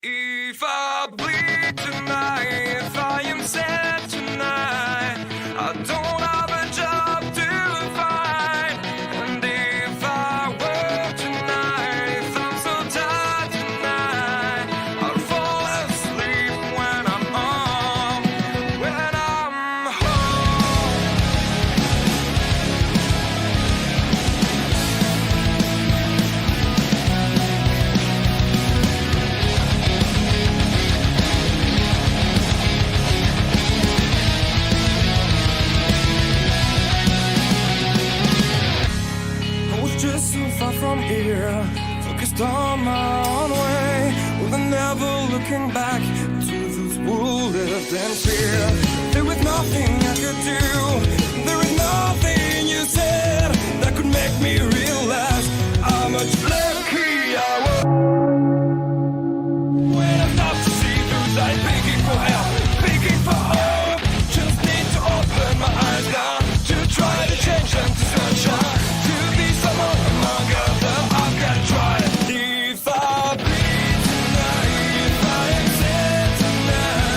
If I bleed tonight, if I am sad tonight, I don't have a job to find. And if I work tonight, if I'm so tired tonight, I'll fall asleep when I'm home, when I'm home. I was just so far from here, focused on my own way, with never looking back to those who lived in fear. There was nothing I could do, there was nothing you said that could make me realize how much lucky I was. When I stop to see through light, begging for help, begging for hope, just need to open my eyes now to try to change them to sunshine, to be someone among others. I've got to try. If I bleed tonight, if I am sad tonight,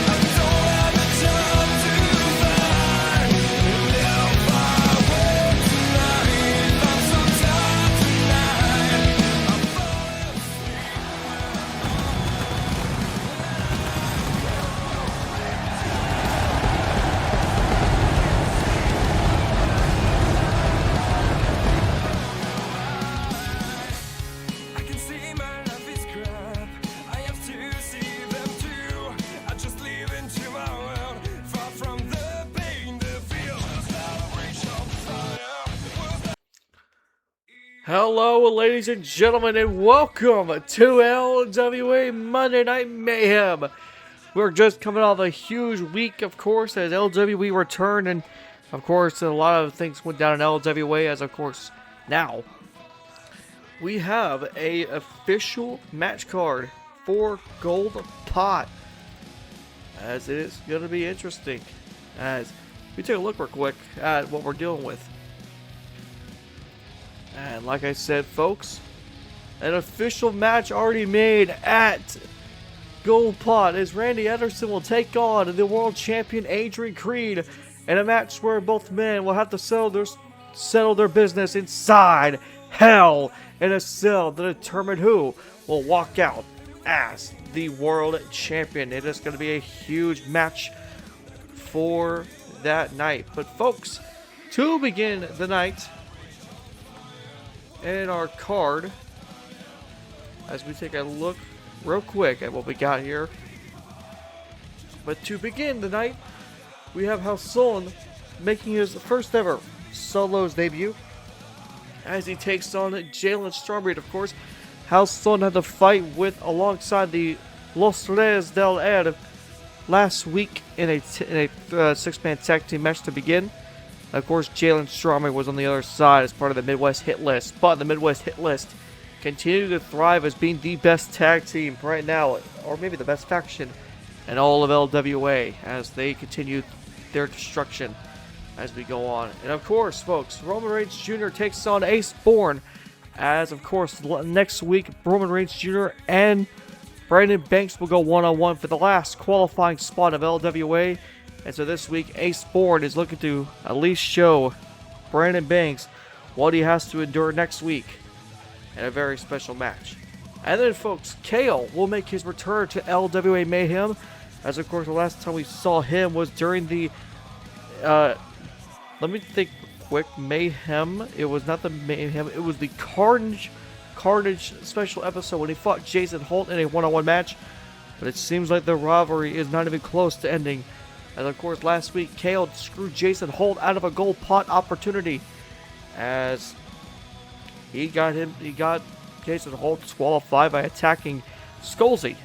I don't have a job to find. And if I work tonight, if I'm so tired tonight, I'm falling asleep. I can see my life is crap. I have to see them too. I just live into my world, far from the pain, the fear, the celebration of fire. Hello, ladies and gentlemen, and welcome to LWA Monday Night Mayhem. We're just coming off a huge week, of course, as LWA returned, and of course, a lot of things went down in LWA, as of course, now we have a official match card for Gold Pot, as it is going to be interesting, as we take a look real quick at what we're dealing with. And like I said, folks, an official match already made at Gold Pot, as Randy Ederson will take on the world champion Adrian Creed in a match where both men will have to settle their business inside hell in a cell to determine who will walk out as the world champion. It is going to be a huge match for that night. But folks, to begin the night in our card, as we take a look real quick at what we got here. But to begin the night, we have Halcon making his first ever solos debut, as he takes on Jaylen Strongbreed. Of course, Halcon had to fight with alongside the Los Reyes del Air last week in a six-man tag team match to begin. Of course, Jaylen Strongbreed was on the other side as part of the Midwest hit list, but the Midwest hit list continue to thrive as being the best tag team right now, or maybe the best faction in all of LWA, as they continue their destruction as we go on. And of course, folks, Roman Reigns Jr. takes on Ace Bourne, as of course next week Roman Reigns Jr. and Brandon Banks will go one-on-one for the last qualifying spot of LWA. And so this week Ace Bourne is looking to at least show Brandon Banks what he has to endure next week in a very special match. And then, folks, Kale will make his return to LWA Mayhem, as of course the last time we saw him was during the let me think quick, Mayhem. It was not the Mayhem, it was the Carnage special episode when he fought Jeison Holt in a one-on-one match. But it seems like the rivalry is not even close to ending, as of course last week Kale screwed Jeison Holt out of a Gold Pot opportunity, as he got Jeison Holt disqualified by attacking SkullZ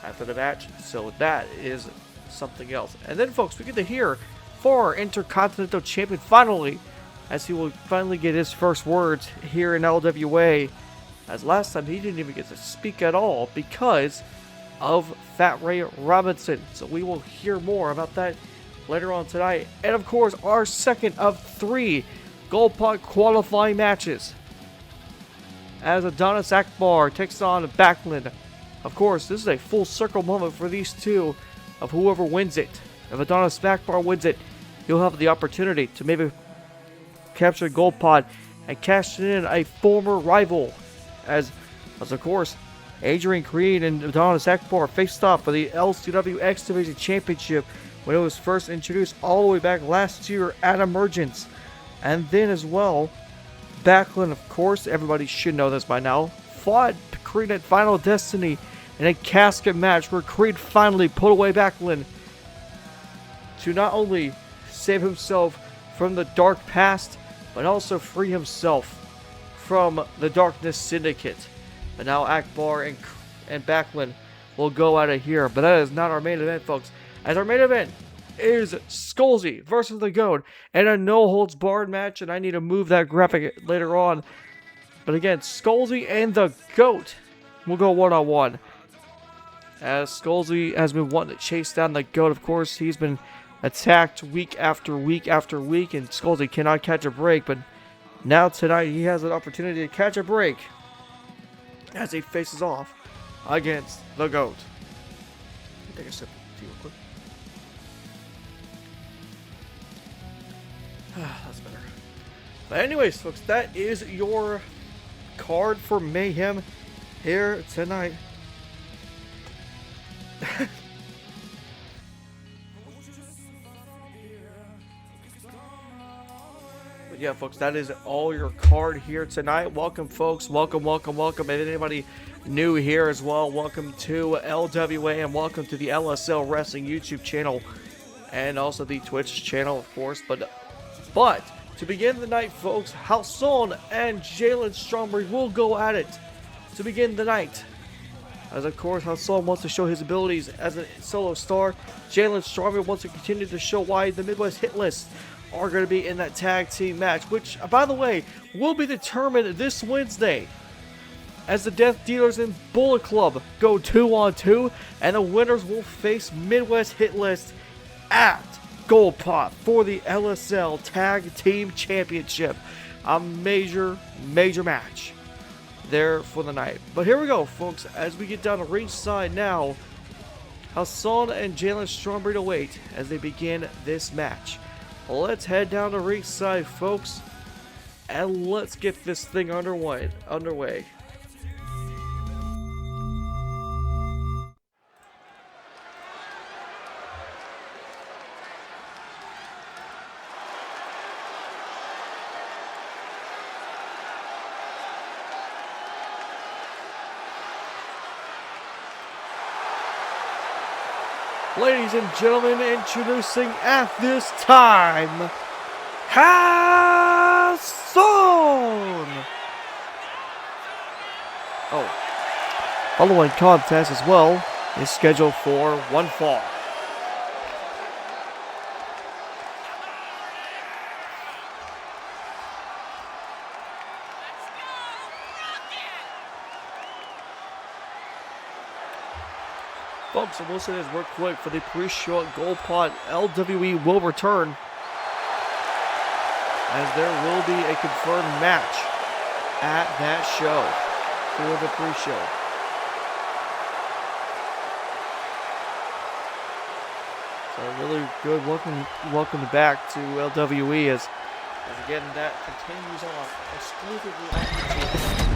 after the match. So that is something else. And then, folks, we get to hear former Intercontinental Champion finally, as he will finally get his first words here in LWA, as last time he didn't even get to speak at all because of Fat Ray Robinson. So we will hear more about that later on tonight. And of course, our second of 3 Gold Pot qualifying matches as Adonis Akbar takes on Backlund. Of course, this is a full circle moment for these two of whoever wins it. If Adonis Akbar wins it, he'll have the opportunity to maybe capture a gold pod and cash in a former rival. As of course, Adrian Creed and Adonis Akbar faced off for the LCW X Division Championship when it was first introduced all the way back last year at Emergence. And then as well, Backlund, of course, everybody should know this by now, fought Creed at Final Destiny in a casket match where Creed finally put away Backlund to not only save himself from the dark past, but also free himself from the Darkness Syndicate. But now Akbar and Backlund will go out of here. But that is not our main event, folks. As our main event is SkullZ versus the GOAT and a no-holds-barred match. And I need to move that graphic later on. But again, SkullZ and the GOAT will go one-on-one. As SkullZ has been wanting to chase down the GOAT, of course, he's been attacked week after week after week, and SkullZ cannot catch a break. But now tonight, he has an opportunity to catch a break as he faces off against the GOAT. Take a sip of tea real quick. That's better. But anyways, folks, that is your card for Mayhem here tonight. But yeah, folks, that is all your card here tonight. Welcome, folks. Welcome, welcome, welcome. And anybody new here as well, welcome to LWA and welcome to the LSL Wrestling YouTube channel and also the Twitch channel, of course. But to begin the night, folks, Halcon and Jaylen Strongbreed will go at it to begin the night. As of course, Halcon wants to show his abilities as a solo star. Jaylen Strongbreed wants to continue to show why the Midwest Hit List are going to be in that tag team match, which, by the way, will be determined this Wednesday as the Death Dealers and Bullet Club go 2-on-2, and the winners will face Midwest Hit List at Gold Pot for the LSL Tag Team Championship. A major match there for the night. But here we go, folks, as we get down to ringside now. Halcon and Jaylen Strongbreed await as they begin this match. Let's head down to ringside, folks, and let's get this thing underway. Ladies and gentlemen, introducing at this time, Halcon! Following contest as well is scheduled for one fall. Folks, and we'll say this real quick for the pre-show Gold Pot. LWE will return as there will be a confirmed match at that show for the pre-show. So really good welcome back to LWE as again that continues on exclusively on YouTube.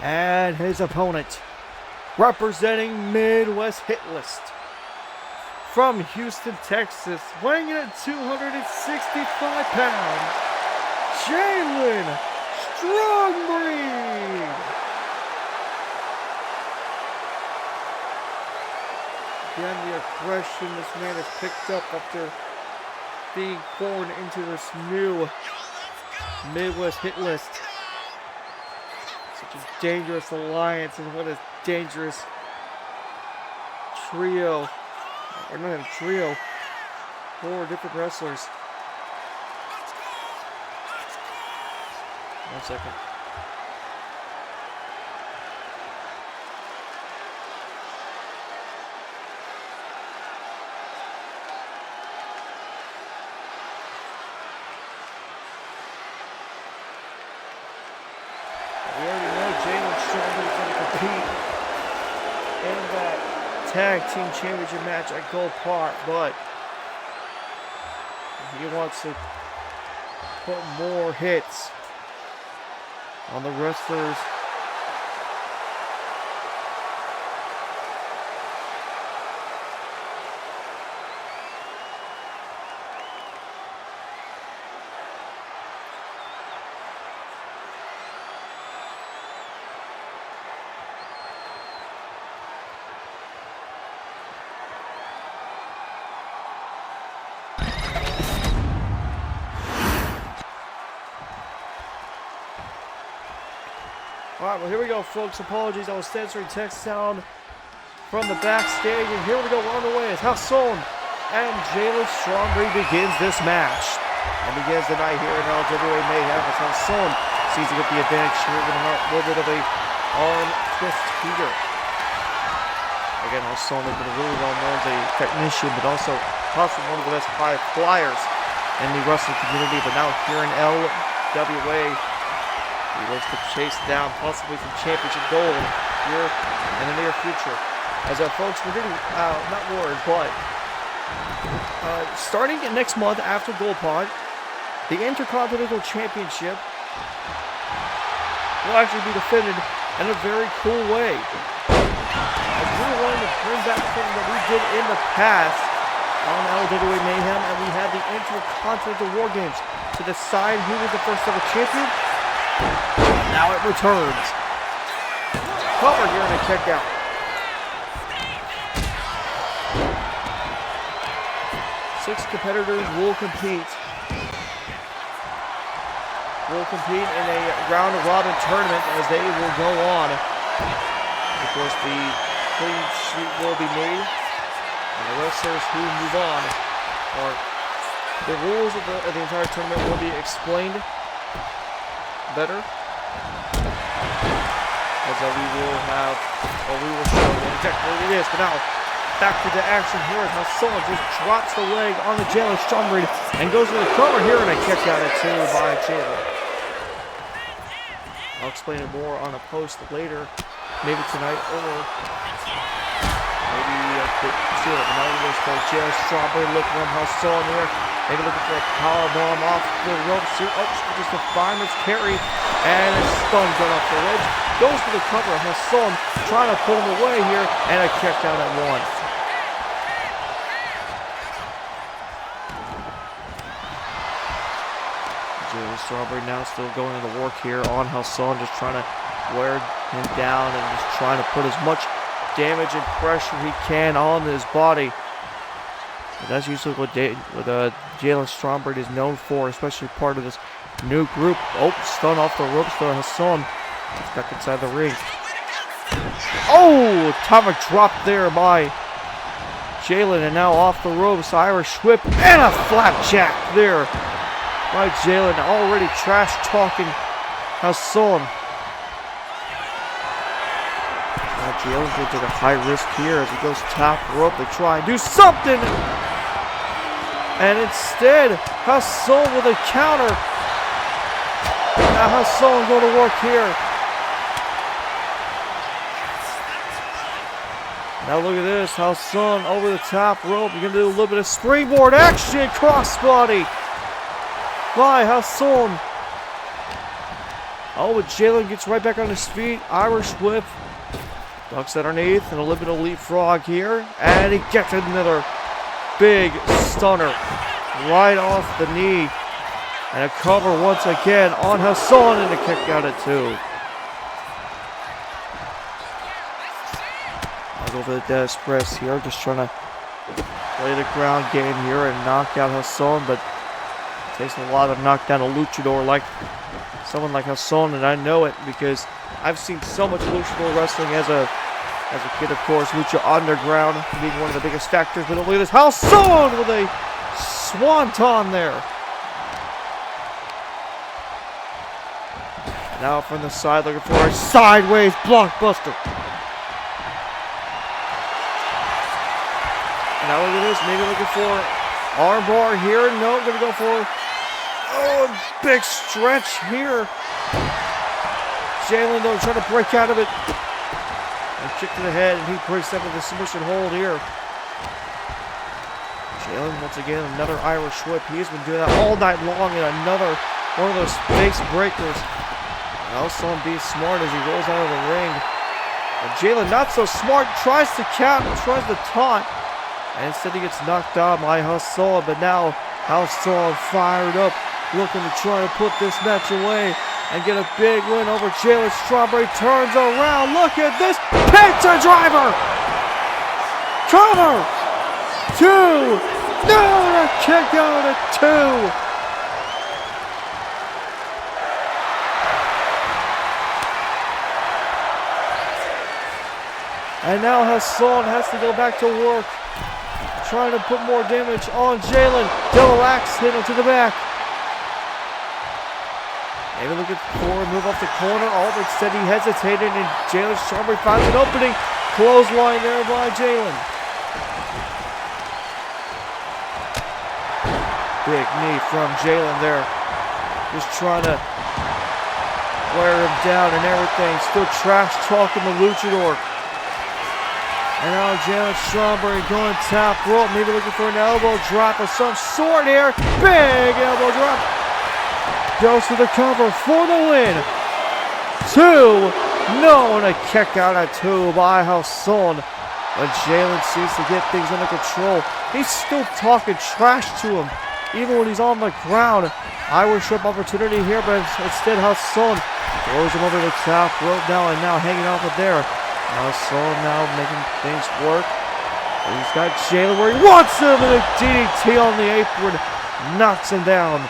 And his opponent, representing Midwest Hit List, from Houston, Texas, weighing in at 265 pounds, Jaylen Strongbreed. Again, the aggression this man has picked up after being born into this new Midwest Hit List. Such a dangerous alliance, and what a dangerous trio. Or not even trio. 4 different wrestlers. 1 second. compete in that tag team championship match at Gold Pot, but he wants to put more hits on the wrestlers. Alright, well here we go, folks. Apologies, I was censoring text sound from the backstage, and here we go. We're on the way as Halcon and Jaylen Strongbreed begins this match. And begins the night here in LWA Mayhem as Halcon sees to get the advantage here with a little bit of a arm twist here. Again, Halcon has been really well known as a technician, but also possibly one of the best high flyers in the wrestling community. But now here in LWA, he looks to chase down possibly some championship gold here in the near future. As folks, we're getting not worried, but starting next month after Gold Pot, the Intercontinental Championship will actually be defended in a very cool way. As we're wanting to bring back something that we did in the past on LWA Mayhem, and we had the Intercontinental War Games to decide who was the first ever champion. Now it returns. Cover here and a kick out. Six competitors will compete. In a round robin tournament as they will go on. Of course, the clean sheet will be made, and the wrestlers who move on are the rules of the entire tournament will be explained better, as we will have, or we will show exactly what it is. But now, back to the action here as Halcon just drops the leg on the Jaylen Strongbreed and goes to the cover here, and a kick out at 2 by Jaylen. I'll explain it more on a post later, maybe tonight, or maybe a bit sooner. But now we're going to start Jaylen Strongbreed looking on Halcon here. Maybe looking for a power bomb off the ropes here. Oh, just a fireman's carry. And a stun gun off the ledge. Goes for the cover. Halcon trying to put him away here. And a kick down at 1. Jaylen Strongbreed now still going into work here on Halcon. Just trying to wear him down and just trying to put as much damage and pressure he can on his body. That's usually what Jaylen Strongbreed is known for, especially part of this new group. Oh, stun off the ropes there. Halcon gets back inside the ring. Oh, atomic drop there by Jaylen, and now off the ropes. Irish whip and a flapjack there by Jaylen, already trash talking Halcon. Jaylen's going to take a high risk here as he goes top rope to try and do something. And instead, Halcon with a counter. Now Halcon going to work here. Now look at this. Halcon over the top rope. You're going to do a little bit of springboard action. Crossbody by Halcon. Oh, but Jaylen gets right back on his feet. Irish whip. Ducks underneath and a little bit of leapfrog here. And he gets another big stunner right off the knee. And a cover once again on Halcon and a kick out at 2. I'll go for the death press here. Just trying to play the ground game here and knock out Halcon. But it takes a lot to knock down a luchador like someone like Halcon. And I know it because I've seen so much luchador wrestling as a kid, of course. Lucha Underground being one of the biggest factors. But look at this. Halcon with a swanton there. Now from the side looking for a sideways blockbuster. Now look at this. Maybe looking for armbar here. No, going to go for a big stretch here. Jaylen though trying to break out of it. kick to the head, and he breaks up with a submission hold here. Jaylen, once again, another Irish whip. He's been doing that all night long, and another one of those face breakers. Halcon being smart as he rolls out of the ring. And Jaylen, not so smart, tries to count and tries to taunt. And instead he gets knocked out by Halcon, but now Halcon fired up, looking to try to put this match away and get a big win over Jaylen Strongbreed. Turns around, look at this, pizza driver! Cover! 2! No, a kick out at 2! And now Halcon has to go back to work, trying to put more damage on Jaylen. Double axe hit him to the back. Maybe looking for a move off the corner. Oh, instead he hesitated, and Jaylen Strongbreed finds an opening. Clothesline there by Jaylen. Big knee from Jaylen there. Just trying to wear him down and everything. Still trash talking the luchador. And now Jaylen Strongbreed going top rope, maybe looking for an elbow drop of some sort here. Big elbow drop. Goes for the cover for the win. 2. No, and a kick out at 2 by Halcon. But Jaylen seems to get things under control. He's still talking trash to him, even when he's on the ground. Irish whip opportunity here, but instead Halcon throws him over the top rope now, and now hanging off of there. Halcon now making things work. And he's got Jaylen where he wants him, and a DDT on the apron knocks him down.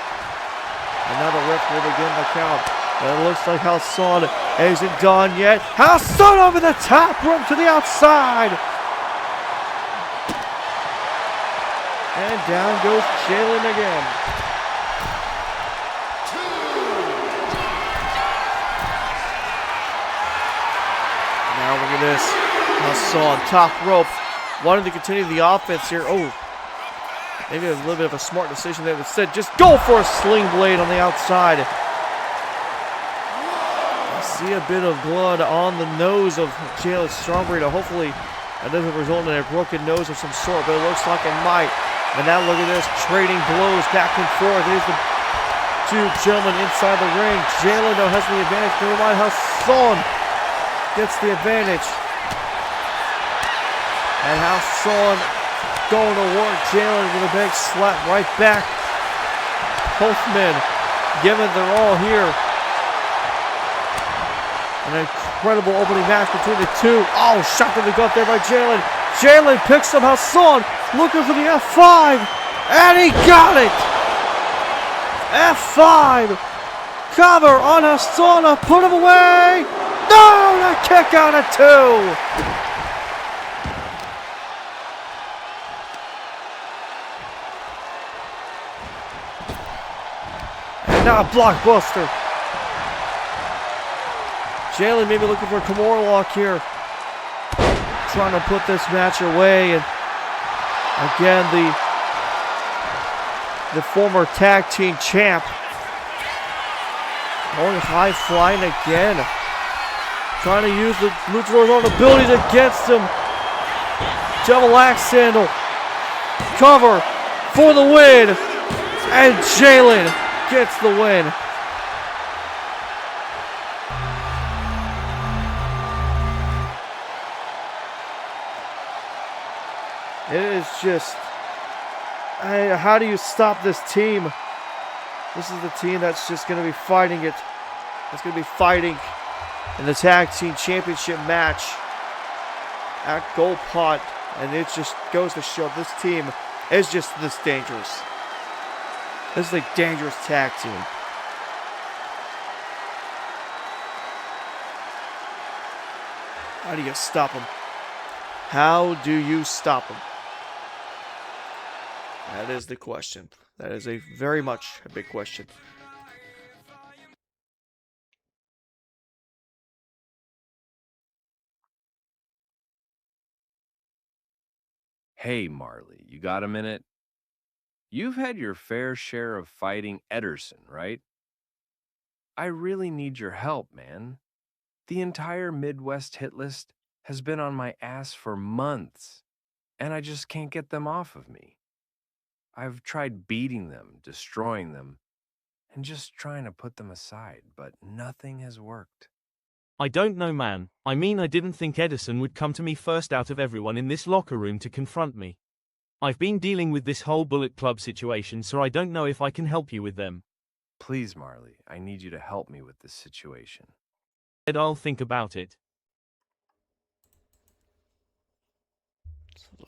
And now the ref will begin the count. But it looks like Halcon isn't done yet. Halcon over the top rope to the outside. And down goes Jaylen again. Now look at this. Halcon, top rope. Wanted to continue the offense here. Oh, maybe it was a little bit of a smart decision there. Instead, just go for a sling blade on the outside. I see a bit of blood on the nose of Jaylen Strongbreed. Hopefully, that doesn't result in a broken nose of some sort, but it looks like it might. And now look at this, trading blows back and forth. Here's the two gentlemen inside the ring. Jaylen, though, has the advantage. Never mind, Halcon gets the advantage. And Halcon going to work Jaylen with a big slap right back. Both men giving their all here. An incredible opening match between the two. Oh, shot to the gut there by Jaylen. Jaylen picks up Halcon, looking for the F5, and he got it! F5! Cover on Halcon, put him away! No, the kick out at 2! And now a blockbuster. Jaylen maybe looking for a Kimura lock here. Trying to put this match away, and again the former tag team champ going high flying again, trying to use the luchador's own abilities against him. Double axe handle, cover for the win, and Jaylen gets the win. It is just, how do you stop this team? This is the team that's just going to be fighting it. It's going to be fighting in the Tag Team Championship match at Gold Pot. And it just goes to show this team is just this dangerous. This is a dangerous tag team. How do you stop them? How do you stop them? That is the question. That is a very much a big question. Hey, Marley, you got a minute? You've had your fair share of fighting Ederson, right? I really need your help, man. The entire Midwest hit list has been on my ass for months, and I just can't get them off of me. I've tried beating them, destroying them, and just trying to put them aside, but nothing has worked. I don't know, man. I mean, I didn't think Edison would come to me first out of everyone in this locker room to confront me. I've been dealing with this whole Bullet Club situation, so I don't know if I can help you with them. Please, Marley, I need you to help me with this situation. And I'll think about it.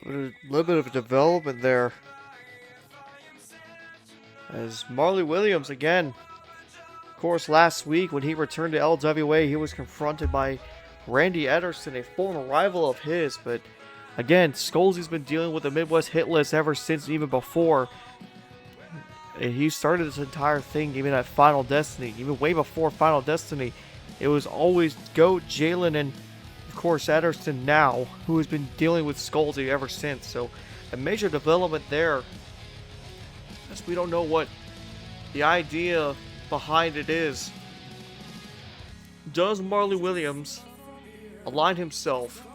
A little bit of development there. As Marley Williams again. Of course, last week when he returned to LWA, he was confronted by Randy Ederson, a former rival of his. But again, SkullZ's been dealing with the Midwest hit list ever since, even before. And he started this entire thing even at Final Destiny, even way before Final Destiny. It was always GOAT, Jaylen, and of course Ederson now, who has been dealing with SkullZ ever since. So a major development there. As we don't know what the idea behind it is. Does Marley Williams align himself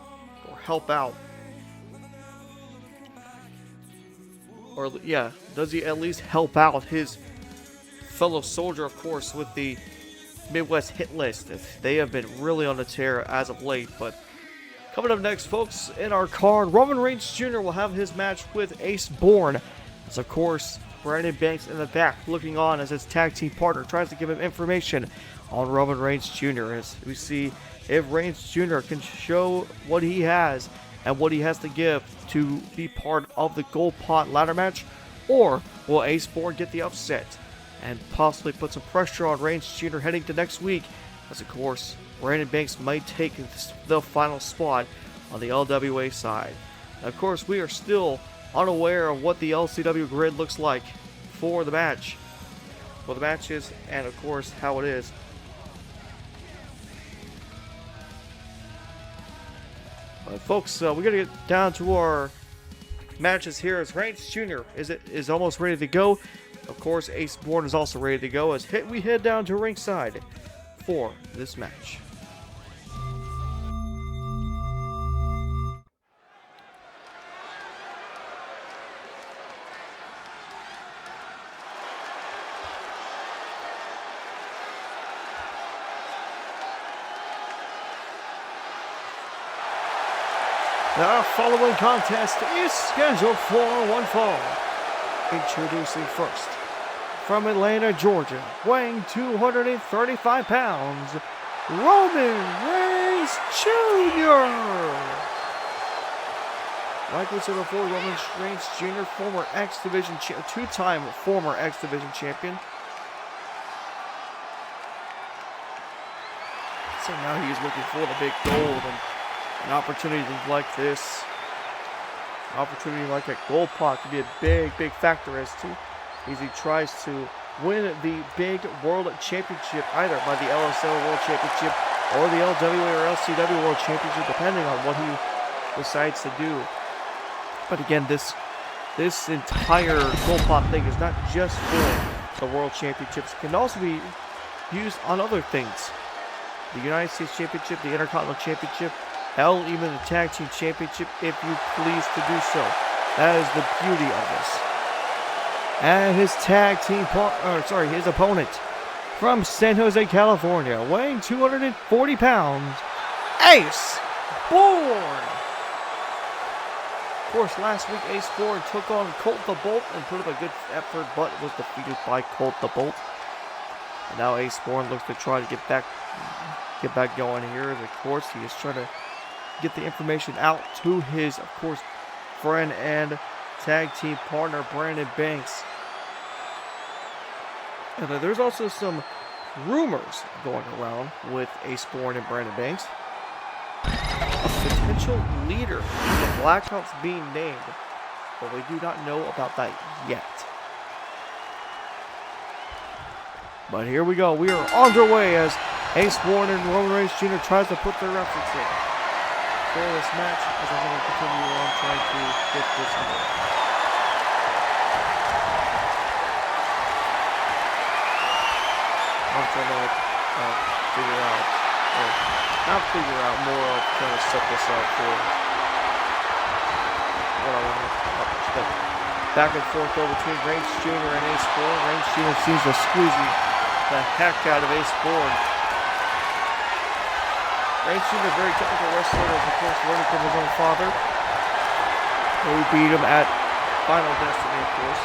or help out? Or yeah, does he at least help out his fellow soldier, of course, with the Midwest hit list? If they have been really on the tear as of late. But coming up next, folks, in our card, Roman Reigns Jr. will have his match with Ace Bourne. As of course, Brandon Banks in the back looking on as his tag team partner tries to give him information on Roman Reigns Jr. As we see if Reigns Jr. can show what he has and what he has to give to be part of the Gold Pot ladder match, or will Ace Bourne get the upset and possibly put some pressure on Reigns Jr. heading to next week, as of course Brandon Banks might take the final spot on the LWA side. Now, of course, we are still unaware of what the LCW grid looks like for the match, for the matches, and of course how it is. But folks, we gotta get down to our matches here. As Reigns Jr. is almost ready to go. Of course, Ace Bourne is also ready to go. As we head down to ringside for this match. The following contest is scheduled for one fall. Introducing first, from Atlanta, Georgia, weighing 235 pounds, Roman Reigns Jr. Like we said before, Roman Reigns Jr., former X Division, two-time former X Division champion. So now he's looking for the big gold, and an opportunity like this, an opportunity like a Gold Pot could be a big factor as he tries to win the big World Championship, either by the LSL World Championship or the LWA or LCW World Championship, depending on what he decides to do. But again, this entire Gold Pot thing is not just for the World Championships. It can also be used on other things. The United States Championship, the Intercontinental Championship, hell, even the Tag Team Championship, if you please to do so. That is the beauty of this. And his his opponent from San Jose, California, weighing 240 pounds, Ace Bourne. Of course, last week Ace Bourne took on Colt the Bolt and put up a good effort, but was defeated by Colt the Bolt. And now Ace Bourne looks to try to get back going here. Of course, he is trying to get the information out to his, of course, friend and tag team partner, Brandon Banks. And there's also some rumors going around with Ace Bourne and Brandon Banks. A potential leader in the Blackouts being named, but we do not know about that yet. But here we go. We are underway as Ace Bourne and Roman Reigns Jr. tries to put their efforts in for this match, as I'm going to continue on trying to get this going. I'm trying to figure out I'll figure out more. I'll kind of set this up for what I want to expect. Back and forth though between Reigns Jr. and Ace Bourne. Reigns Jr. seems to squeeze the heck out of Ace Bourne. Reigns Jr. is a very technical wrestler, as of course learning from his own father. Who beat him at Final Destiny, of course.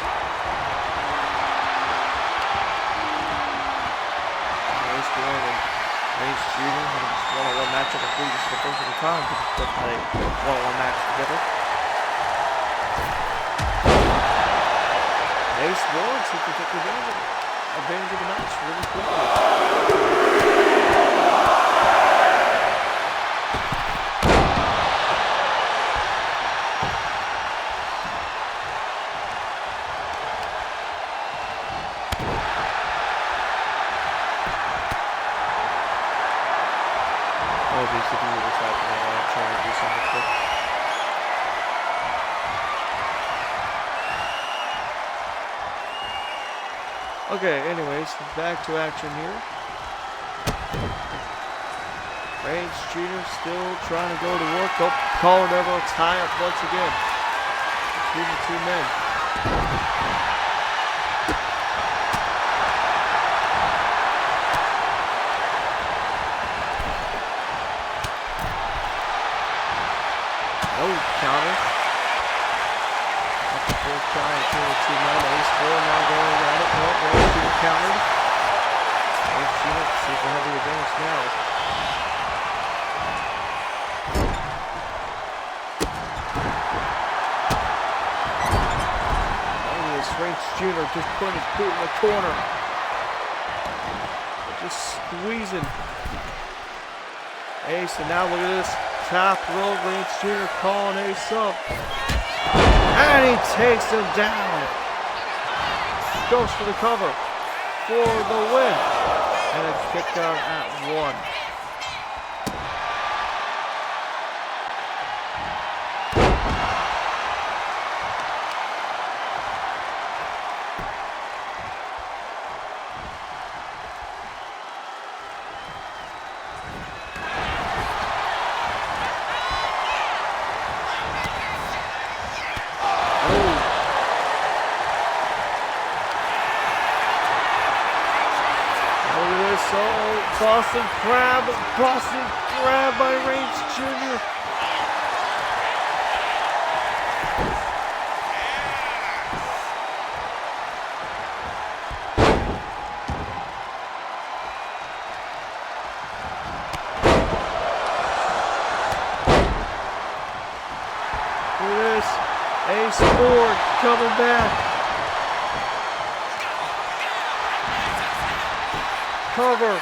Ace Bourne and Reigns Jr. in this one-on-one matchup. I believe this is the first of the time to play a one-on-one match together. Ace Bourne seems to take advantage of the match really quickly. Obviously, if you were this happening, I'm trying to do something quick. Okay, anyways, back to action here. Reigns Jr. still trying to go to work. Oh, collar elbow tie up once again between the two men. Oh, counter. That's the fourth try between the two men. Ace Bourne now going at it. No, Reigns Jr. countered. Reigns Jr. sees the heavy advantage now. Reigns Jr. just putting his boot in the corner. Just squeezing. Ace, and now look at this. Top rope, Reigns Jr. calling Ace up. And he takes him down. Goes for the cover. For the win. And a kick out at 1. Boston Crab by Reigns Jr. Look at this. Ace Bourne coming back. Cover.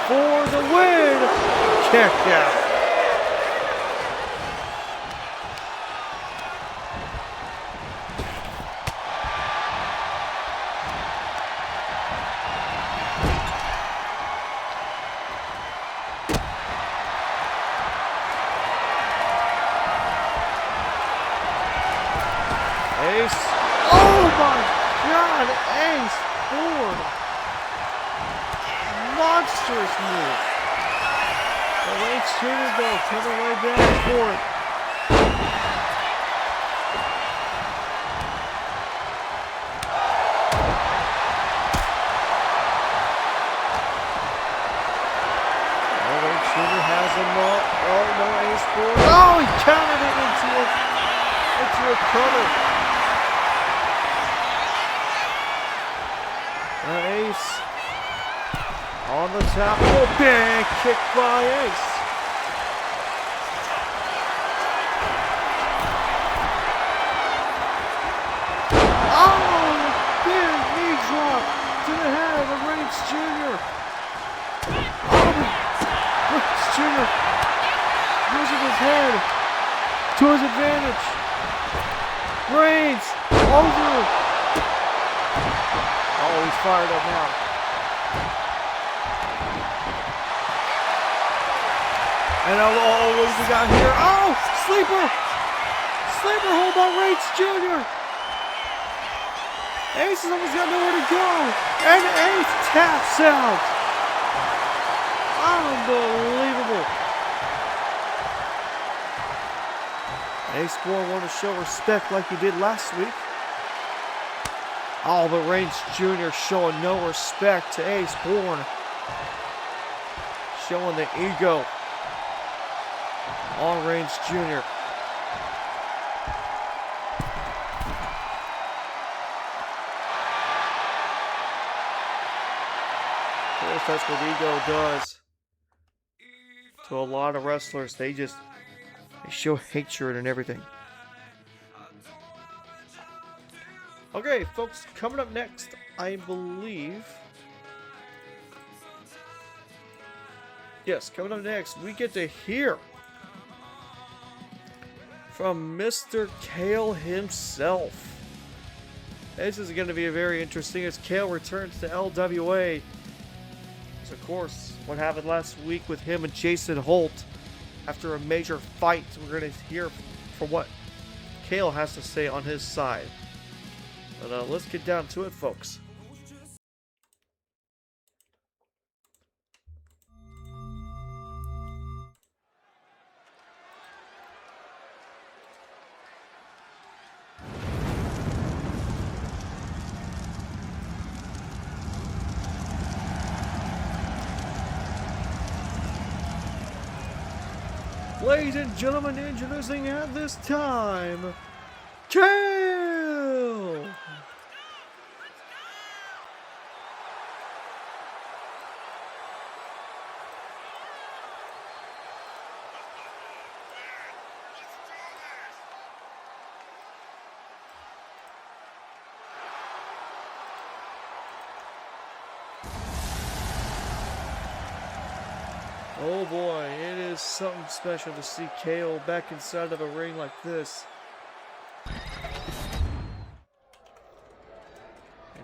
For the win! Kick out. Ace. Oh my God! Ace Bourne. Monstrous move. The Reigns Jr. though coming right back for it. Reigns Jr. has him up. Oh no, Ace Bourne. Oh, he countered it into a cover. Ace. On the top, oh, big kick by Ace. Oh, big knee drop to the head of Reigns Jr. Oh, Reigns Jr. using his head to his advantage. Reigns over. Oh, he's fired up now. And what do we got here? Oh, sleeper! Sleeper hold by Reigns Jr. Ace has almost got nowhere to go. And Ace taps out. Unbelievable. Ace Bourne wanted to show respect like he did last week. Oh, but Reigns Jr. showing no respect to Ace Bourne. Showing the ego on Reigns Jr. Of course, that's what ego does to a lot of wrestlers. They show hatred and everything. Okay, folks, coming up next, I believe. Yes, coming up next, we get to hear from Mr. Kale himself. This is going to be very interesting as Kale returns to LWA. So, of course, what happened last week with him and Jeison Holt after a major fight. We're going to hear from what Kale has to say on his side. But let's get down to it, folks. Ladies and gentlemen, introducing at this time, Kale! Oh boy, it is something special to see Kale back inside of a ring like this. And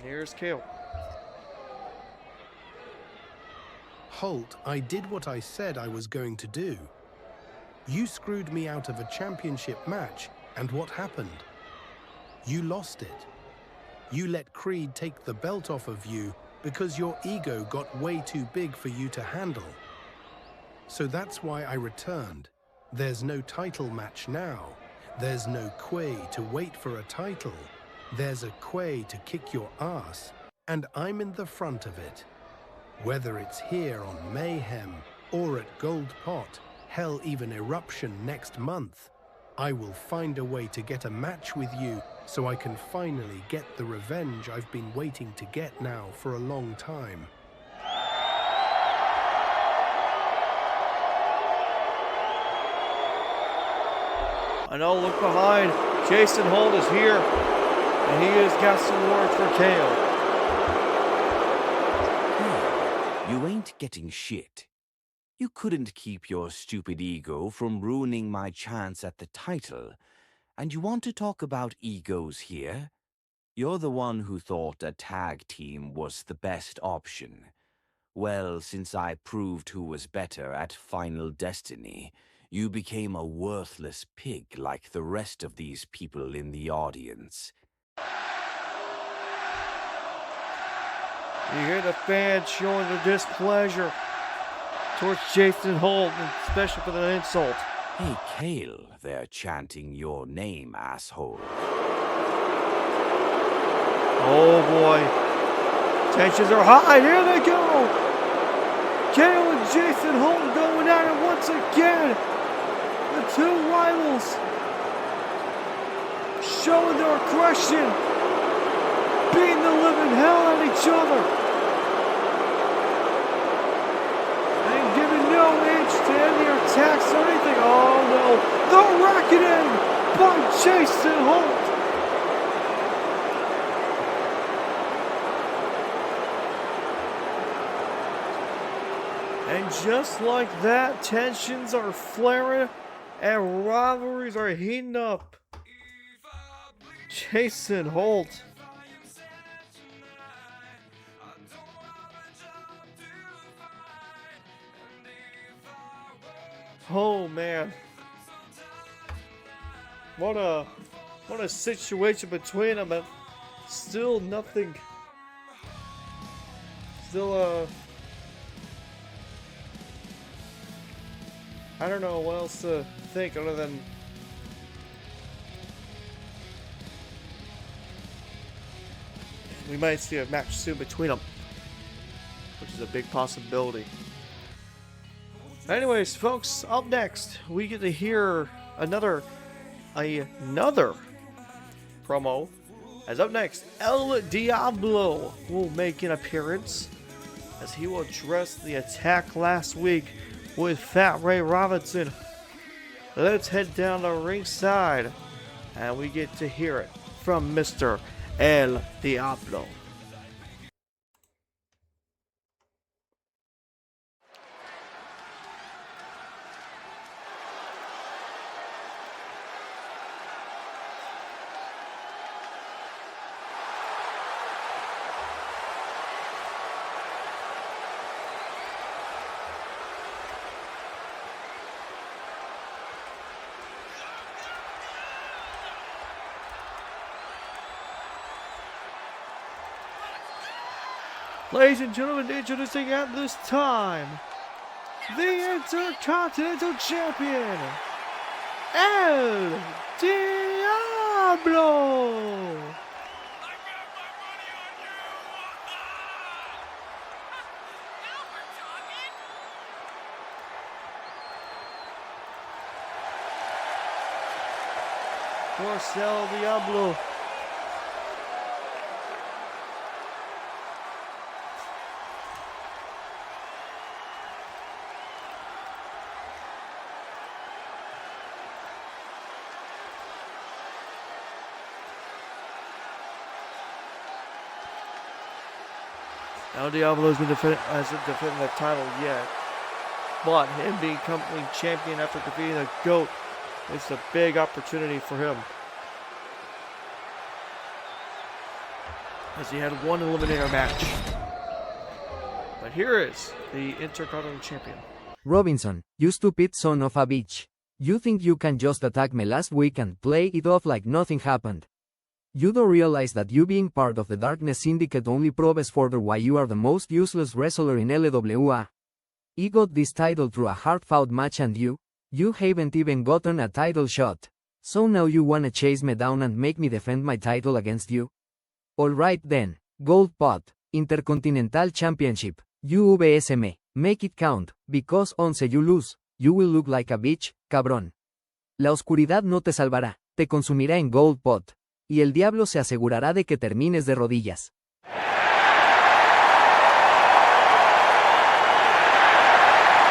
here's Kale. Holt, I did what I said I was going to do. You screwed me out of a championship match, and what happened? You lost it. You let Creed take the belt off of you because your ego got way too big for you to handle. So that's why I returned. There's no title match now. There's no Quay to wait for a title. There's a Quay to kick your ass, and I'm in the front of it. Whether it's here on Mayhem, or at Gold Pot, hell even Eruption next month, I will find a way to get a match with you so I can finally get the revenge I've been waiting to get now for a long time. And oh, look behind. Jeison Holt is here. And he has got some words for Kale. Hey, you ain't getting shit. You couldn't keep your stupid ego from ruining my chance at the title. And you want to talk about egos here? You're the one who thought a tag team was the best option. Well, since I proved who was better at Final Destiny, you became a worthless pig like the rest of these people in the audience. You hear the fans showing their displeasure towards Jeison Holt, especially for the insult. Hey, Kale, they're chanting your name, asshole. Oh boy. Tensions are high. Here they go. Kale and Jeison Holt going at it once again. The two rivals showing their aggression, beating the living hell out of each other, and giving no inch to any attacks or anything. Oh no, the racketing by Jeison Holt. And just like that, tensions are flaring and rivalries are heating up. Jeison Holt. Oh man. What a situation between them, and still nothing. I don't know what else to think other than we might see a match soon between them, which is a big possibility. Anyways, folks, up next we get to hear another promo. As up next, El Diablo will make an appearance as he will address the attack last week with Fat Ray Robinson. Let's head down to ringside and we get to hear it from Mr. El Diablo. Ladies and gentlemen, introducing at this time, the Intercontinental Champion, El Diablo! Of course, El Diablo. El Diablo hasn't defended the title yet, but him becoming champion after defeating the GOAT is a big opportunity for him, as he had one eliminator match. But here is the Intercontinental Champion. Robinson, you stupid son of a bitch. You think you can just attack me last week and play it off like nothing happened. You don't realize that you being part of the Darkness Syndicate only proves further why you are the most useless wrestler in LWA. He got this title through a hard-fought match and you haven't even gotten a title shot. So now you wanna chase me down and make me defend my title against you? Alright then, Gold Pot, Intercontinental Championship, UVSM, make it count, because once you lose, you will look like a bitch, cabrón. La oscuridad no te salvará, te consumirá en Gold Pot. Y el diablo se asegurará de que termines de rodillas.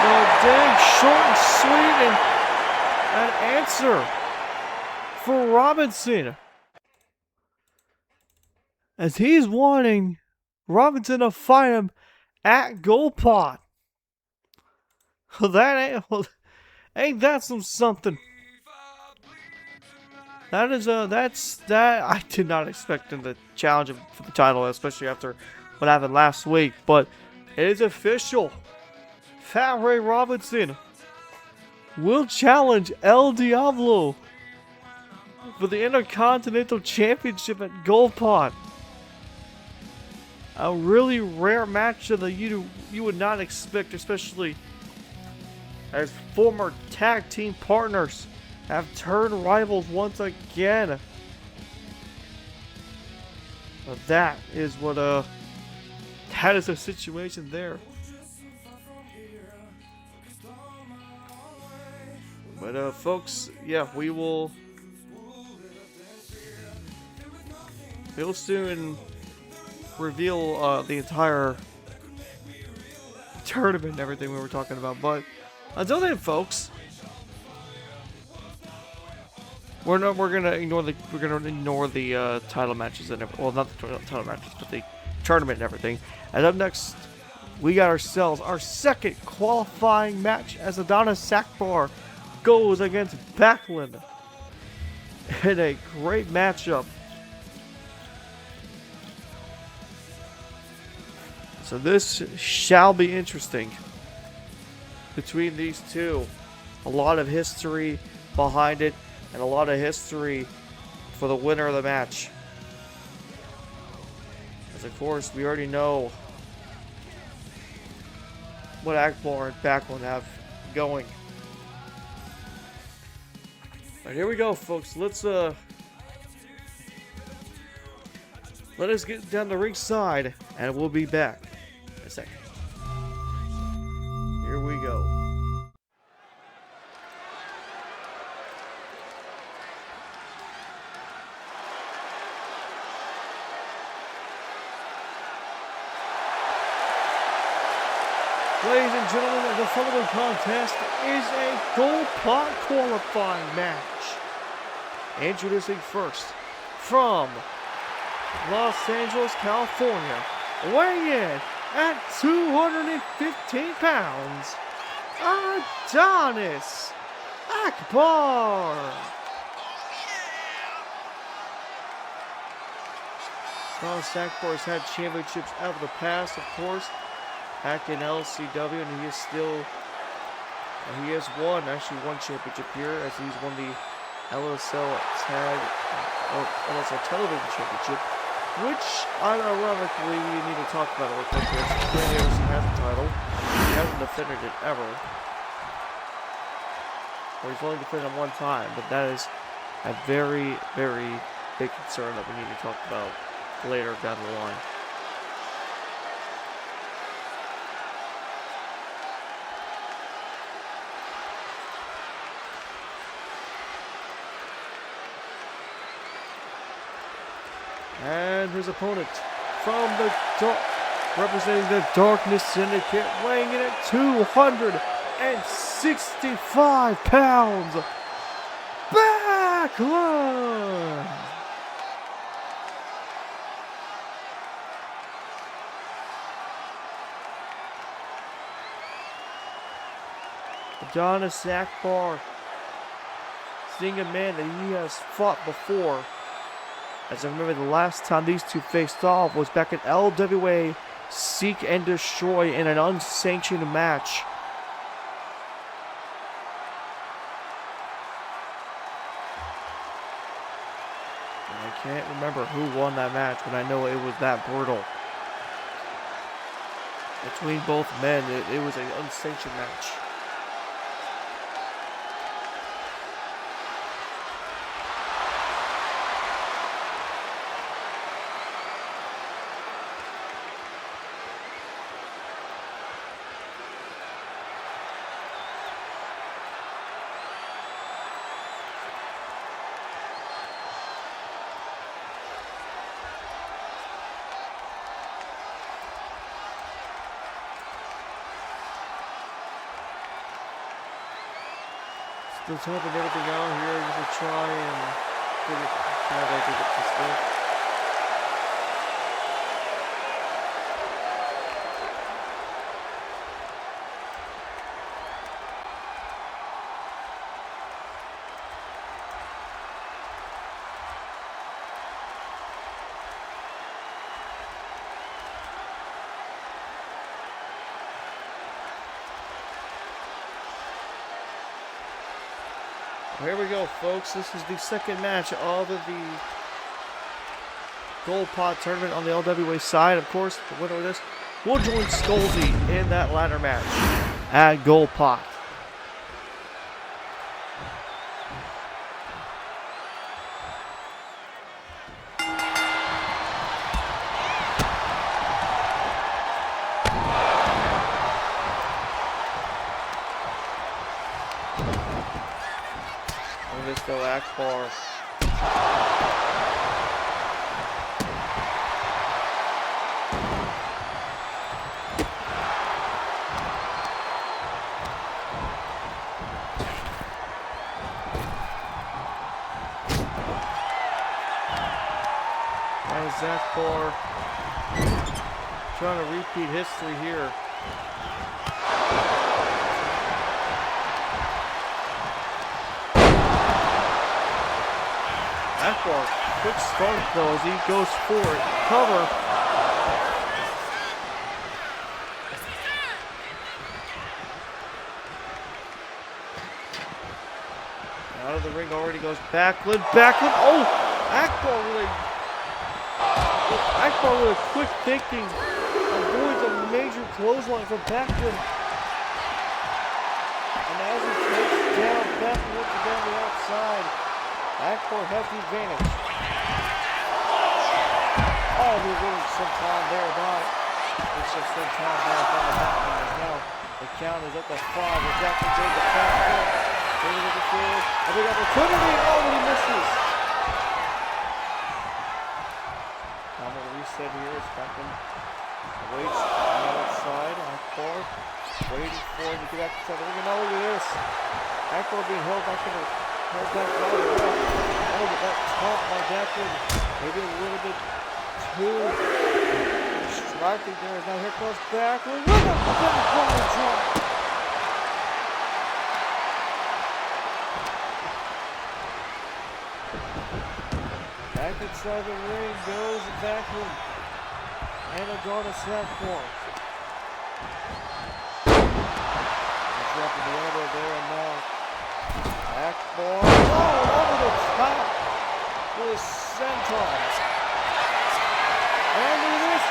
Well, dang, short and sweet, and an answer for Robinson, as he's wanting Robinson to fight him at Gold Pot. That ain't that something. I did not expect him to challenge him for the title, especially after what happened last week. But it is official. Fat Ray Robinson will challenge El Diablo for the Intercontinental Championship at Gold Pot. A really rare match that you would not expect, especially as former tag team partners have turned rivals once again. That is the situation there. But folks, yeah, we'll soon reveal the entire tournament and everything we were talking about. But until then, folks, we're gonna ignore the title matches and well, not the title matches, but the tournament and everything. And up next, we got ourselves our second qualifying match as Adonis Akbar goes against Backlund in a great matchup. So this shall be interesting between these two. A lot of history behind it, and a lot of history for the winner of the match. As of course, we already know what Akbar and Backlund have going. Alright, here we go, folks. Let us get down the ringside, and we'll be back in a second. Here we go. Ladies and gentlemen, the following contest is a gold pot qualifying match. Introducing first, from Los Angeles, California, weighing in at 215 pounds, Adonis Akbar. Adonis Akbar has had championships out of the past, of course, back in LCW, and he has won one championship here, as he's won the LSL Television Championship, which ironically we need to talk about it real quick. Brand Anderson has the title. He hasn't defended it ever. Or he's only defended it one time, but that is a very, very big concern that we need to talk about later down the line. And his opponent from the representing the Darkness Syndicate, weighing in at 265 pounds, Backlund. Adonis Akbar, seeing a man that he has fought before. As I remember, the last time these two faced off was back at LWA Seek and Destroy in an unsanctioned match. And I can't remember who won that match, but I know it was that brutal. Between both men, it was an unsanctioned match. Still tapping everything out here just to try and get it this way. Here we go, folks. This is the second match of the Gold Pot tournament on the LWA side. Of course, the winner of this will join SkullZ in that ladder match at Gold Pot. Akbar. And Akbar trying to repeat history here. Akbar, quick start though as he goes for it. Cover. Out of the ring already goes Backlund. Backlund. Oh! Akbar with a quick thinking. Avoids a major clothesline from Backlund. And as he takes down Backlund down the outside. Akbar has the advantage. Oh, we're losing some time there by. It's just some time there by Backlund as now. The count is at the 5. As Backlund goes the fast foot. Going to the field. A big opportunity. Oh, but he misses. Now we'll reset here as Backlund waits on the outside. Akbar waiting for him to get back to the ring. And now look at this. Akbar being held back by the ref. Oh, but that taunt by Backlund. Maybe a little bit too distracting there. Now here comes Backlund. Look at that drop. Back inside the ring goes Backlund and Adonis Akbar. Dropping the elbow there and now Akbar. Oh, over the top with a senton. And look at this.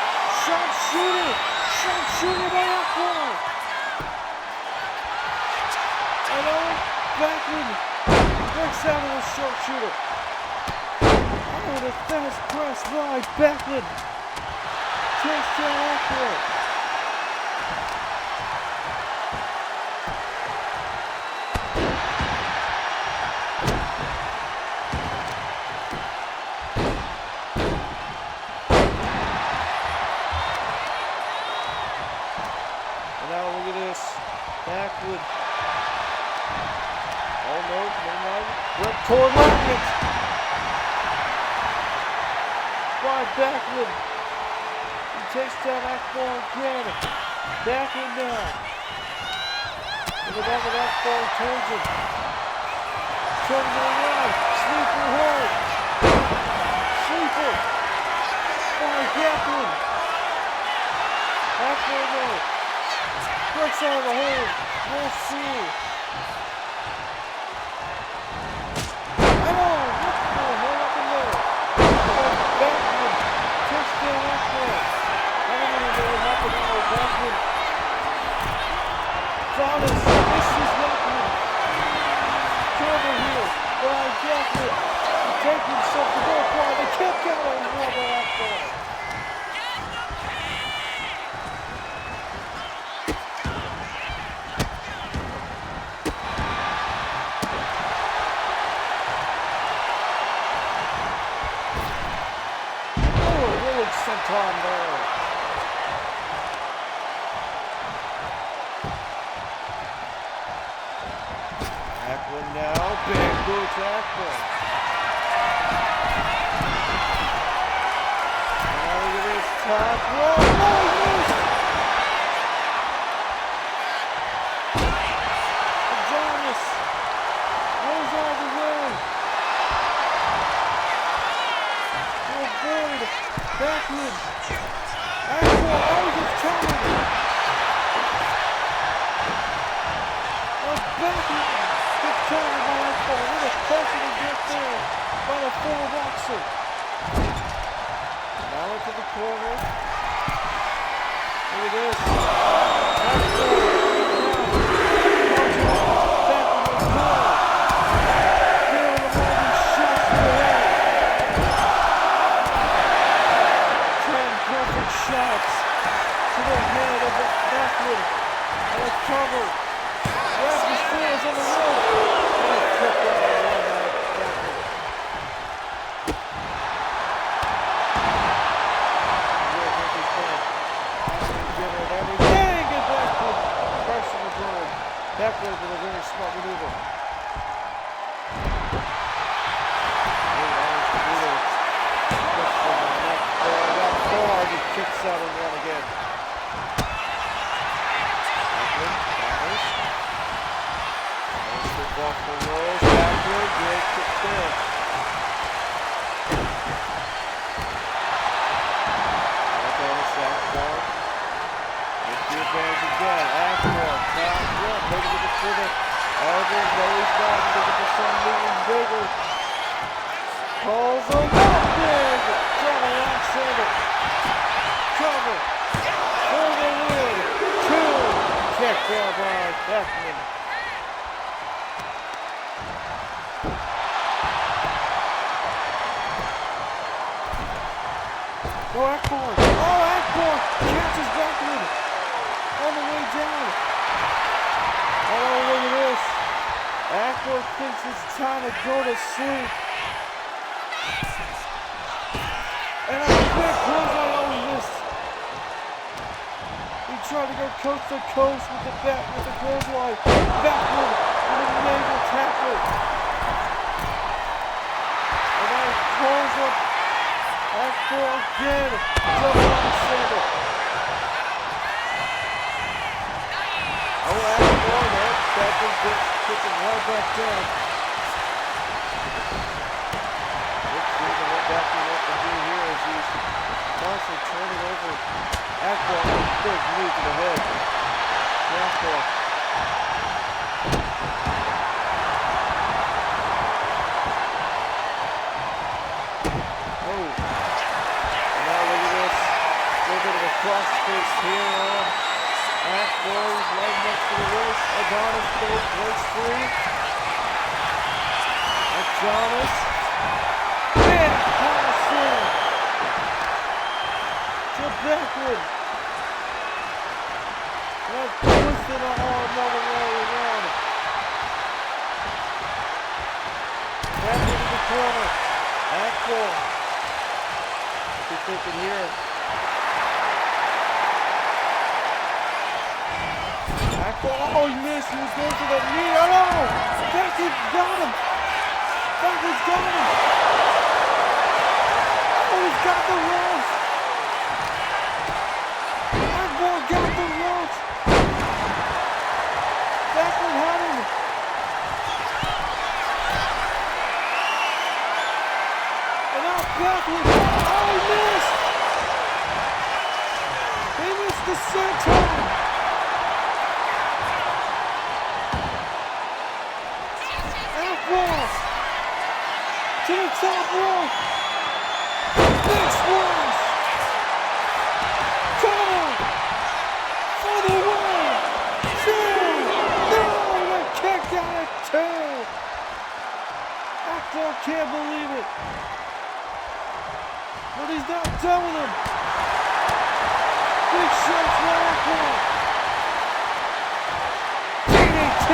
Sharpshooter by Akbar. And now Backlund breaks out of the sharpshooter. Oh, the fast press by Backlund. Takes down Akbar. Backlund. Oh no, never mind. Toward Lockett. By Backlund. He takes down Akbar again. Backlund down. In the back of Akbar turns him. Turns him around. Sleeper hold. Sleeper. By Backlund. Akbar though. Breaks out of the hold. We'll see. Oh, what's going on up in there? Backlund takes down Akbar. I don't even know what happened there. Backlund. Adonis misses Backlund. Cover here by Backlund. He takes himself to go far. They kept going more by Akbar. Senton there. Backlund now, big boot Akbar. And now look at this top rope. Oh, he missed! Adonis goes all the way. To avoid Backlund. Akbar, oh, he's coming. Oh, Backlund gets countered by Akbar. What a perfect get there by the former boxer. Now into the corner. Look at this. Akbar. Backlund is gone. Feeling the mighty shots to the head. Shots to the head of Backlund and a cover. Rasmus Fields on the rope and a kick out of the one by Backlund. Everything and Backlund crushing the bird. Backlund with a very smart maneuver. He kicks out and one again. Backlund, Thomas. Thomas with Buffalo Rose. Backlund, good kick there. Adonis Akbar. With the advantage again. Akbar, top rope. Maybe get it to the elbow. No, he's not. He's looking for something even bigger. Calls a rope big. Double line saber. Cover for the win. 2. Kick out by Backlund. Oh, Akbar! Oh, Akbar! Catches Backlund on the way down. Oh, look at this. Akbar thinks it's time to go to sleep. And a quick clothesline. Oh, he missed. He tried to go coast to coast with the clothesline. Backward with a naval tackle. And now he calls up Akbar again. Double on single. Oh, Akbar, that Backward puts him right back down. Let's see what Backward wants to do here as he's constantly turning over Akbar with a big knee to the head. Akbar. Oh. And now look at this. A little bit of a cross face here on Akbar. He's right next to the wrist. Adonis breaks free. Adonis. And pass in. To Backlund. And twisted an arm all the way around. Backlund in the corner. Akbar. What's he thinking here? Akbar. Oh, he missed. He was going for that knee. Oh, no! Backlund got him. Backlund's got him. Oh, he's got the ropes. Akbar got the ropes. Backlund had him. And now Backlund. Oh, he missed. He missed the senton. Akbar to the top rope. Big splash. Cover for the win. No, the kick out at 2. Akbar can't believe it. But he's not done with him. Big shot for Akbar. DDT.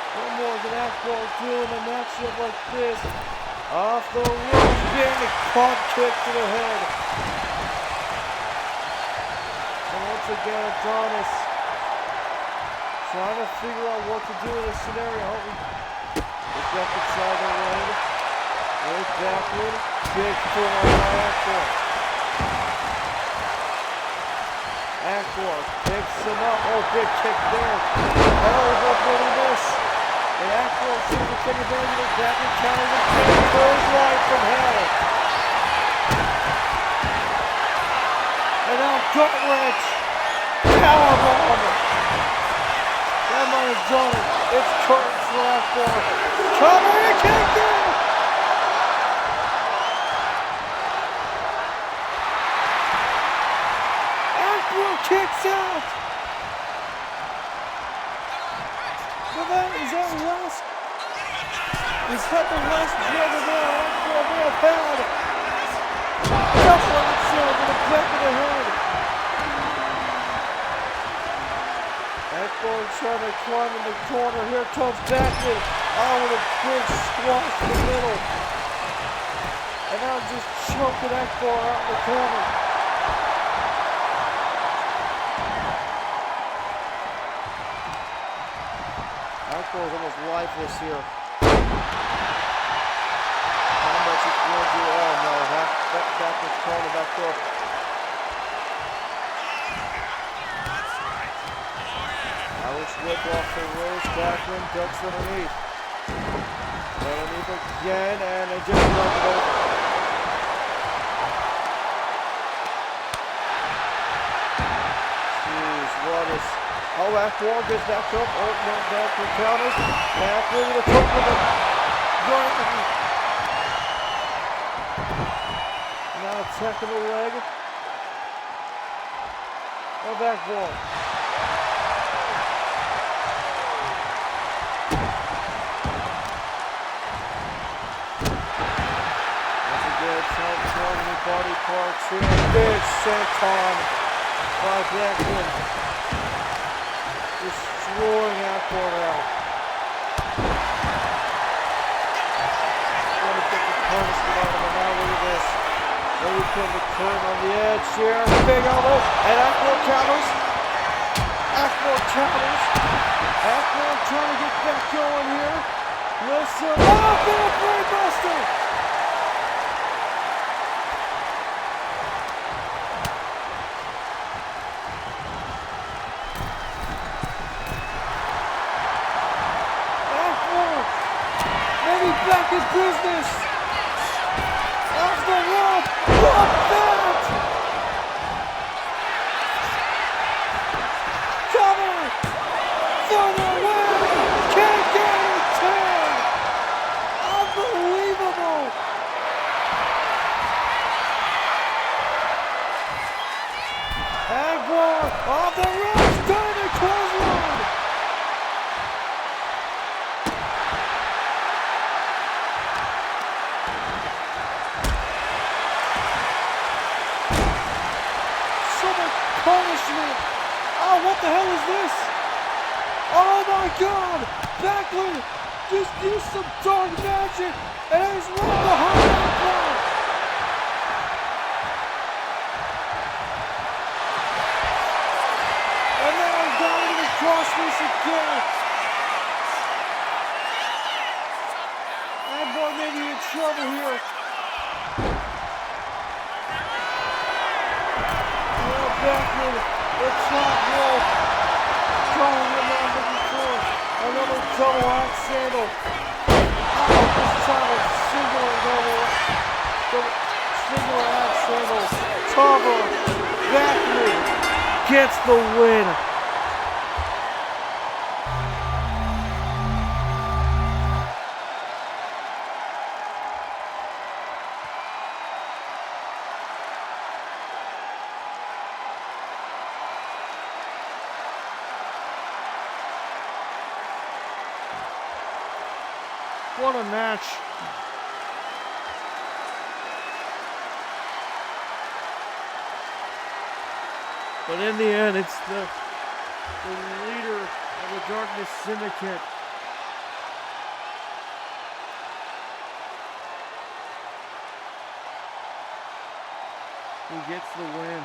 What more can Akbar do in a matchup like this? Off the ropes, getting a pump kick to the head. And once again, Adonis trying to figure out what to do in this scenario. It's back inside the ring. Right backward. Big forearm by Akbar. Akbar picks him up. Oh, big kick there. Oh, what did he miss? And Akbar seems to take advantage of it. Backward counters and big clothesline from hell. And now gut wrench. Powerbomb. That might have done it. It's curtains for Akbar. Cover and kick there. Akbar kicks out. Is that last? Is that the last jab of all Akbar may have had? Shuffling himself in the back of the head. Akbar trying to climb in the corner. Here comes Backlund. Oh, with a big squash in the middle. And now just choking Akbar out in the corner. Akbar's almost lifeless here. How much is going to do? Oh no, Backlund's calling it back up. Irish whip off the ropes. Backlund ducks underneath. Underneath again, and they just run it over. Jeez, what is... Oh, Akbar gets back up. Oh, no, Backlund counters. Backlund with a hook with a ground. Now attacking the leg of Akbar. Clarkson, big senton by Backlund. Destroying Akbar out. Trying to get the punishment out of him, and now look at this. There we come to Kurt on the edge here. Big elbow, and Akbar counters. Akbar trying to get back going here. Listen, big brain buster! Akbar, maybe back in business. Off the rope, what that? Cover for the win! Can't get it, 10! Unbelievable! Akbar off the ropes, diving clothesline! So much punishment! Oh, what the hell is this? Oh my God! Backlund just used some dark magic and he's right behind Akbar! And then I'm down to the crossface again! Akbar may be in trouble here. Well, Backlund, the top rope. Trying him on the before. Another double axe handle. Oh, this time a single axe handle. Cover. Backlund gets the win. What a match. But in the end, it's the leader of the Darkness Syndicate. Who gets the win.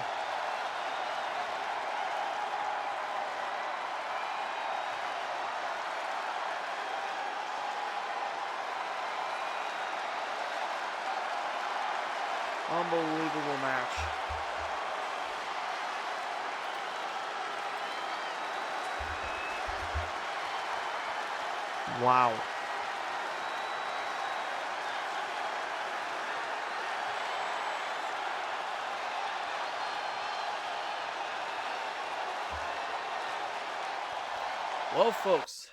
Unbelievable match. Wow. Well, folks,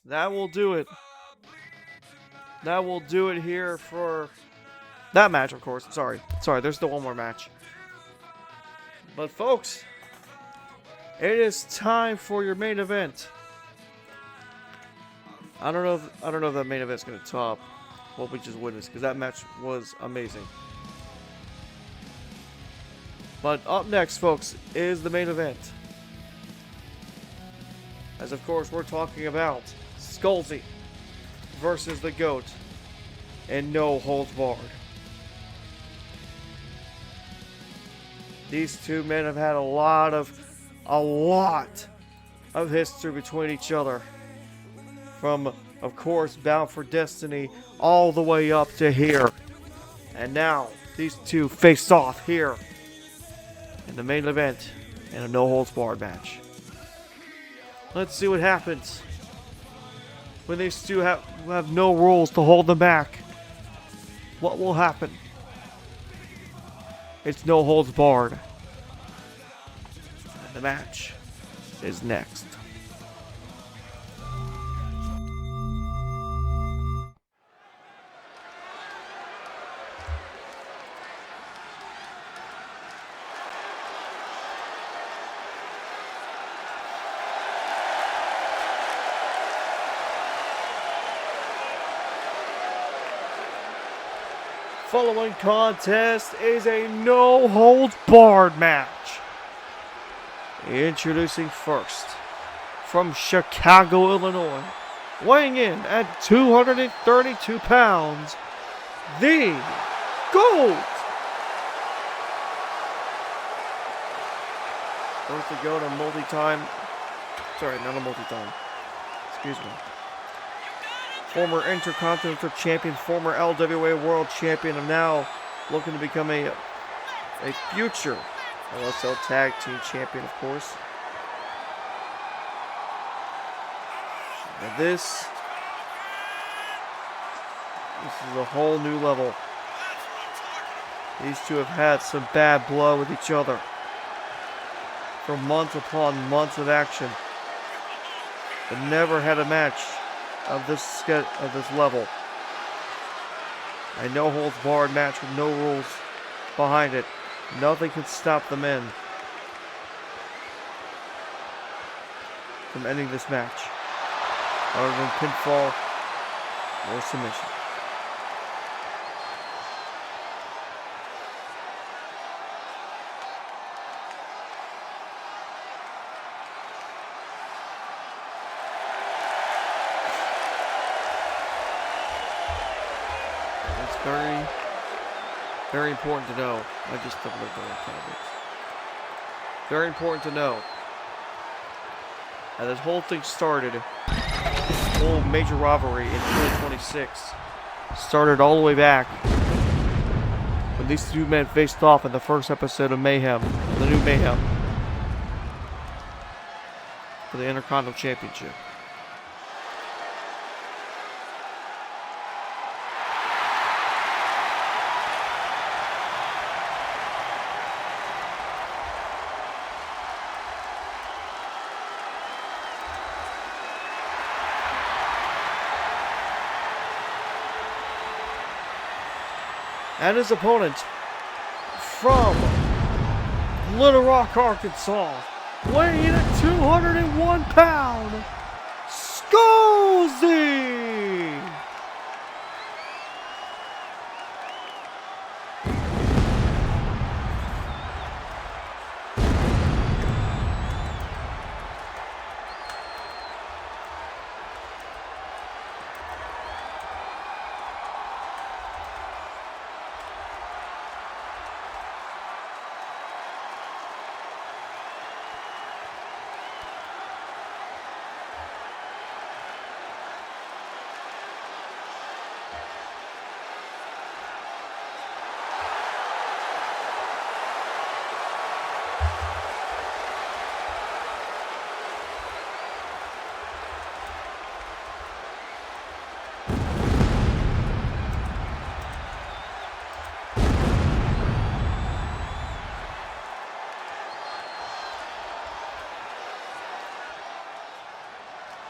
that will do it. That will do it here for that match, of course. Sorry, there's still one more match. But folks, it is time for your main event. I don't know if that main event's gonna top what we just witnessed, because that match was amazing. But up next, folks, is the main event. As of course we're talking about SkullZ versus the GOAT and No Holds Barred. These two men have had a lot of history between each other. From, of course, Bound for Destiny all the way up to here. And now, these two face off here in the main event in a No Holds Barred match. Let's see what happens when these two have no rules to hold them back. What will happen? It's No Holds Barred. And the match is next. following contest is a no-holds-barred match. Introducing first, from Chicago, Illinois, weighing in at 232 pounds, the GOAT. First to go to multi-time. Sorry, not a multi-time. Excuse me. Former Intercontinental Champion, former LWA World Champion, and now looking to become a future LSL Tag Team Champion, of course. And this is a whole new level. These two have had some bad blood with each other for months upon months of action, but never had a match of this level. A no-holds-barred match with no rules behind it. Nothing can stop the men from ending this match, other than pinfall or submission. It's very important to know. I just double looked at the comments. Very important to know. How this whole thing started, this whole major rivalry in 2026, started all the way back when these two men faced off in the first episode of Mayhem, the new Mayhem, for the Intercontinental Championship. And his opponent from Little Rock, Arkansas, weighing in at 201 pounds, SkullZ!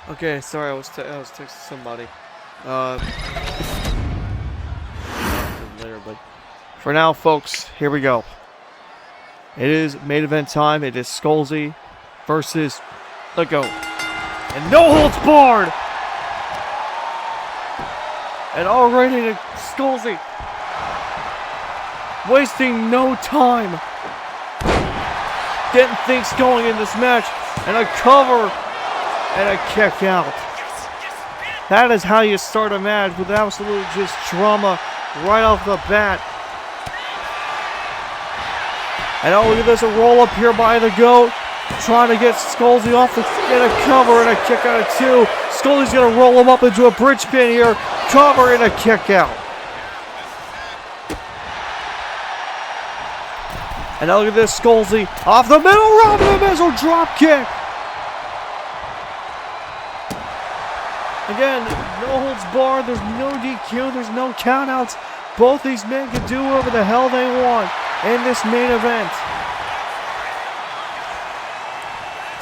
Okay, sorry, I was texting somebody. Later, but for now, folks, here we go. It is main event time. It is SkullZ versus the GOAT, and no holds barred. And already SkullZ wasting no time, getting things going in this match, and a cover. And a kick out. That is how you start a match, with absolute just drama right off the bat. And oh, look at this, a roll up here by the GOAT, trying to get SkullZ off the get a cover and a kick out of two. SkullZ's gonna roll him up into a bridge pin here, cover and a kick out. And now look at this, SkullZ off the middle, Robin the missile drop kick. Again, no holds barred, there's no DQ, there's no countouts. Both these men can do whatever the hell they want in this main event.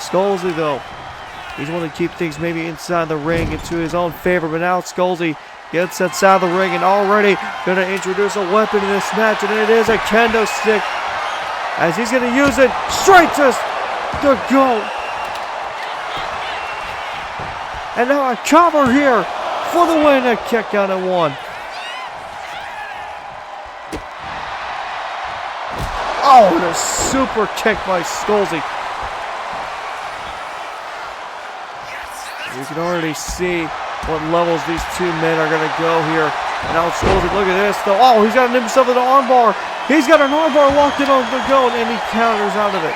SkullZ, though, he's wanting to keep things maybe inside the ring into his own favor, but now SkullZ gets outside the ring and already going to introduce a weapon in this match, and it is a kendo stick, as he's going to use it straight to the GOAT. And now a cover here for the win, a kick out at one. Oh, and a super kick by SkullZ. You can already see what levels these two men are going to go here. And now SkullZ, look at this though. Oh, he's got himself an armbar. He's got an armbar locked in on the goat, and he counters out of it.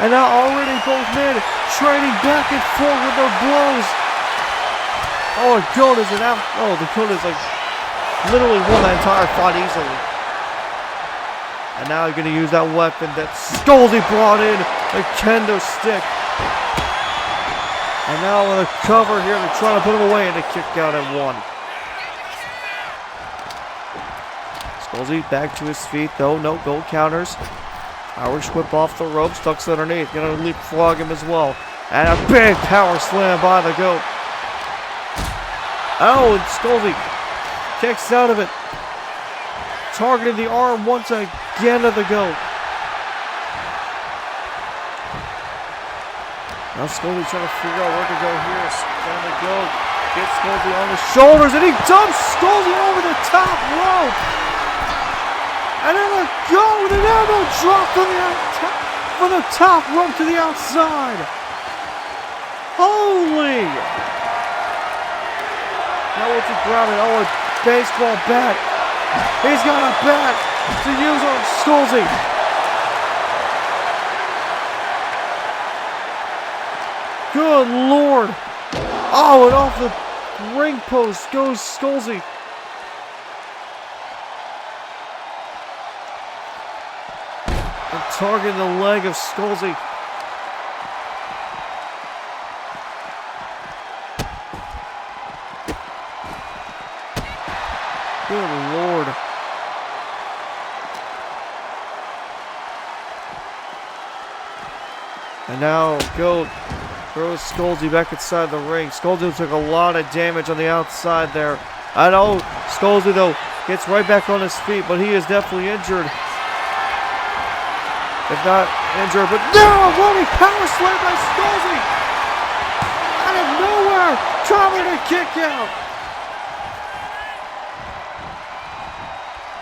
And now already both men trading back and forth with their blows. Oh, the goat is out. Oh, the goat is like literally won that entire fight easily. And now he's going to use that weapon that SkullZ brought in, the kendo stick. And now with a cover here, they're trying to put him away, and a kick out at 1. SkullZ back to his feet, though. No goal counters. Irish whip off the ropes, ducks underneath. Gonna leapfrog him as well. And a big power slam by the goat. Oh, and SkullZ kicks out of it. Targeting the arm once again of the goat. Now SkullZ trying to figure out where to go here. Down the goat. Gets SkullZ on the shoulders, and he dumps SkullZ over the top rope. And then a goat with an elbow drop from the top rope to the outside. Holy! Now what's he grabbing? Oh, a baseball bat. He's got a bat to use on SkullZ. Good Lord. Oh, and off the ring post goes SkullZ. And targeting the leg of SkullZ. Good Lord. And now Goat throws SkullZ back inside the ring. SkullZ took a lot of damage on the outside there. I know SkullZ though gets right back on his feet, but he is definitely injured. If not injured, but no! Running power slam by SkullZ! Out of nowhere! Trying to kick out!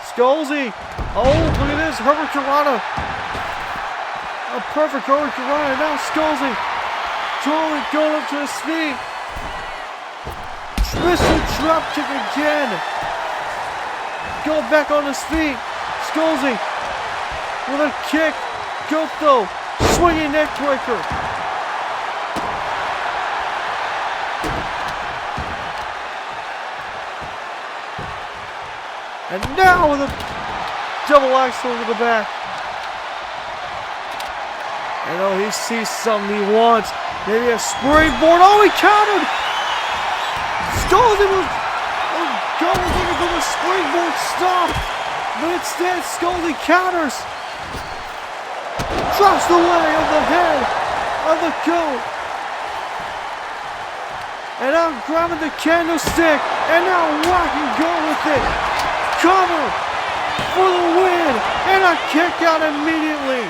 SkullZ! Oh, look at this! Herbert Karana! A perfect Herbert Karana. Now SkullZ totally going up to his feet. Twisted drop kick again. Going back on his feet. SkullZ with a kick. Goat though, swinging neck breaker. And now with a double axle to the back. I know he sees something he wants. Maybe a springboard. Oh, he countered! SkullZ was going for the springboard stop. But instead, SkullZ counters. Drops the leg of the head of the goat. And now grabbing the candlestick. And now rocking goat with it. Cover for the win. And a kick out immediately.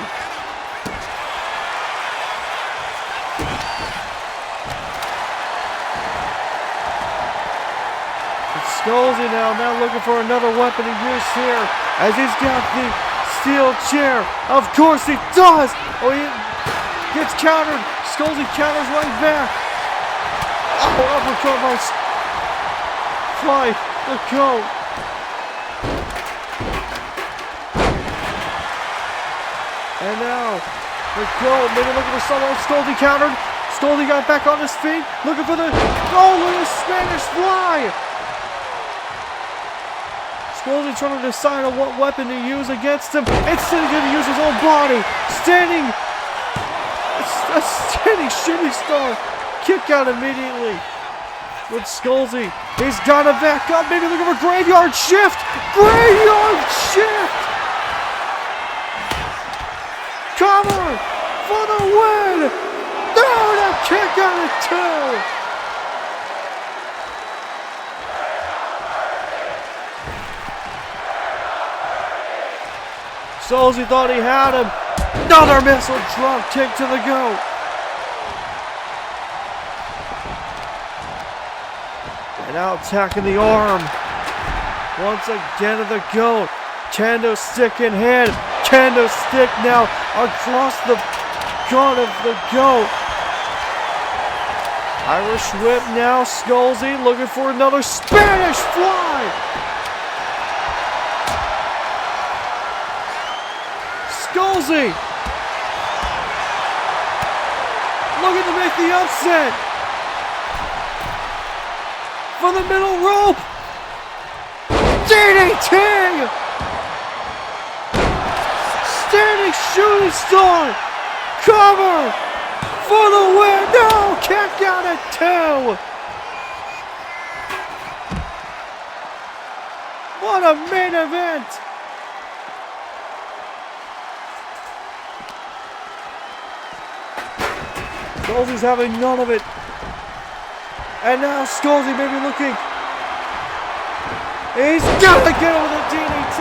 SkullZ now looking for another weapon to use here. As he's got the steel chair. Of course he does! Oh, he gets countered. SkullZ counters right back. Oh, uppercut by the goat. And now the goat maybe looking for someone. SkullZ countered. SkullZ got back on his feet. Looking for the... Oh, look at the Spanish fly! SkullZ trying to decide on what weapon to use against him. Instead of going to use his own body. Standing. A standing shooting star. Kick out immediately. With SkullZ. He's got to back up. Maybe looking for graveyard shift. Graveyard shift. Cover for the win. No, the kick out at 2. SkullZ thought he had him. Another missile drop kick to the goat. And now attacking the arm. Once again to the goat. Kendo stick in hand. Kendo stick now across the gun of the goat. Irish whip now. SkullZ looking for another Spanish fly. SkullZ looking to make the upset. For the middle rope. DDT! Standing shooting star. Cover for the win. No, kick out at 2. What a main event. SkullZ's having none of it. And now SkullZ may be looking. He's got to get him with a DDT.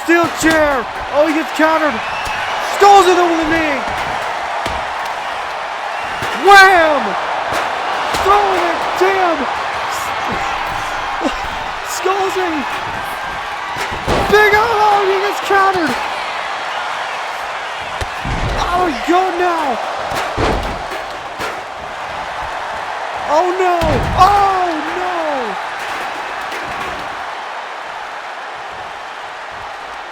Steel chair. Oh, he gets countered. SkullZ over the knee. Wham! Throwing it down. SkullZ. Big oh, he gets countered. Oh, good now. Oh no! Oh no!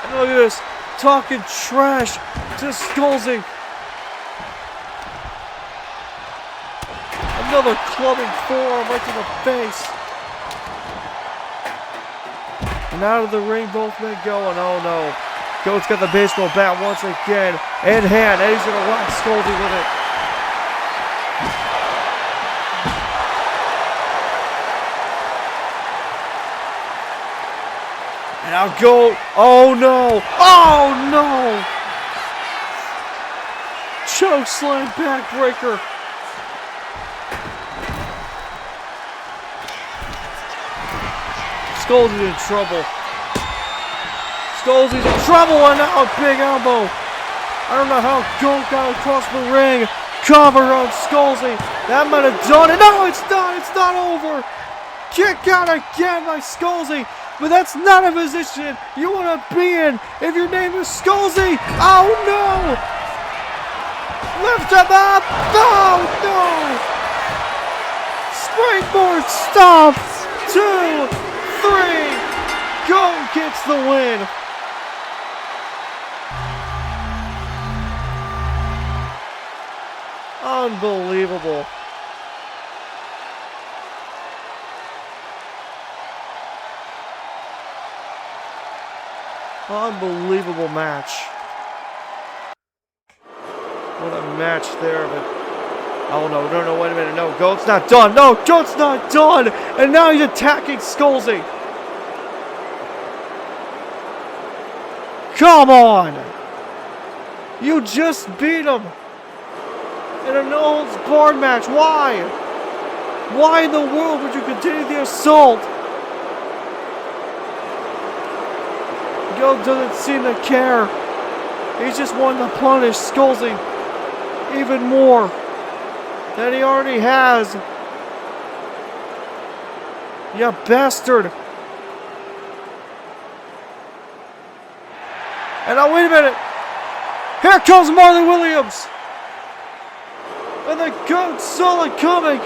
And look at this, talking trash to SkullZ. Another clubbing forearm right to the face. And out of the ring, both men going. Oh no! Goat's got the baseball bat once again in hand, and he's gonna whack SkullZ with it. And now Goat. Oh no! Oh no! Choke slam backbreaker. SkullZ in trouble. SkullZ's in trouble, and now a big elbow. I don't know how Goat got across the ring. Cover on SkullZ. That might have done it. No, it's not. It's not over. Kick out again by SkullZ. But that's not a position you want to be in if your name is SkullZ. Oh no! Lift him up! Oh no! Springboard stop! 2, 3. Goat gets the win. Unbelievable. Unbelievable match. What a match there, but oh no, wait a minute, no, Goat's not done. No, Goat's not done. And now he's attacking SkullZ. Come on. You just beat him in a no-holds-barred match. Why? Why in the world would you continue the assault? Goat doesn't seem to care. He's just wanting to punish SkullZ even more than he already has. You bastard. And now wait a minute. Here comes Marley Williams. And the Goat saw it coming.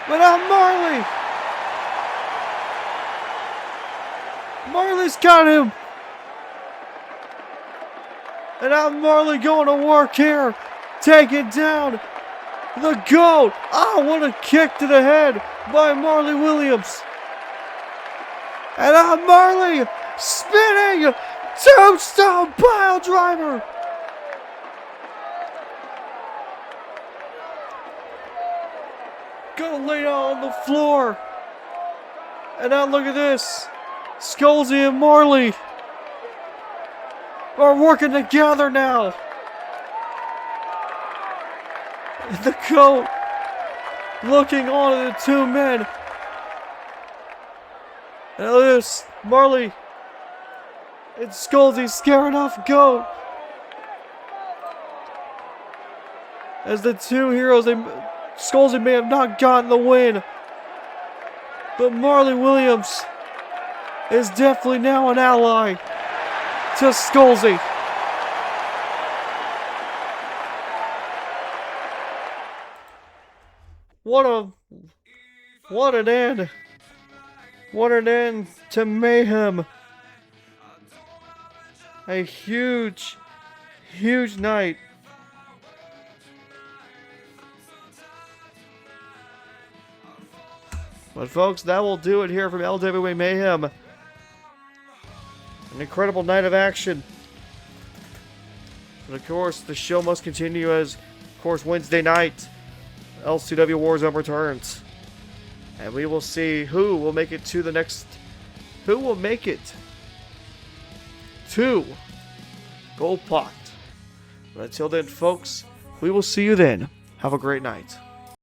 But now Marley. Marley's got him. And now Marley going to work here. Taking down the Goat. Oh, what a kick to the head by Marley Williams. And now Marley spinning tombstone pile driver. Goat lay down on the floor. And now look at this. SkullZ and Marley are working together now. The Goat looking on at the two men. And look at this. Marley and SkullZ scaring off Goat. As the two heroes, they SkullZ may have not gotten the win, but Marley Williams is definitely now an ally to SkullZ. What an end. What an end to Mayhem. A huge night. But folks, that will do it here from LWA Mayhem. An incredible night of action. And of course, the show must continue as, of course, Wednesday night, LCW Warzone returns. And we will see who will make it to the next... Who will make it to Gold Pot. But until then, folks, we will see you then. Have a great night.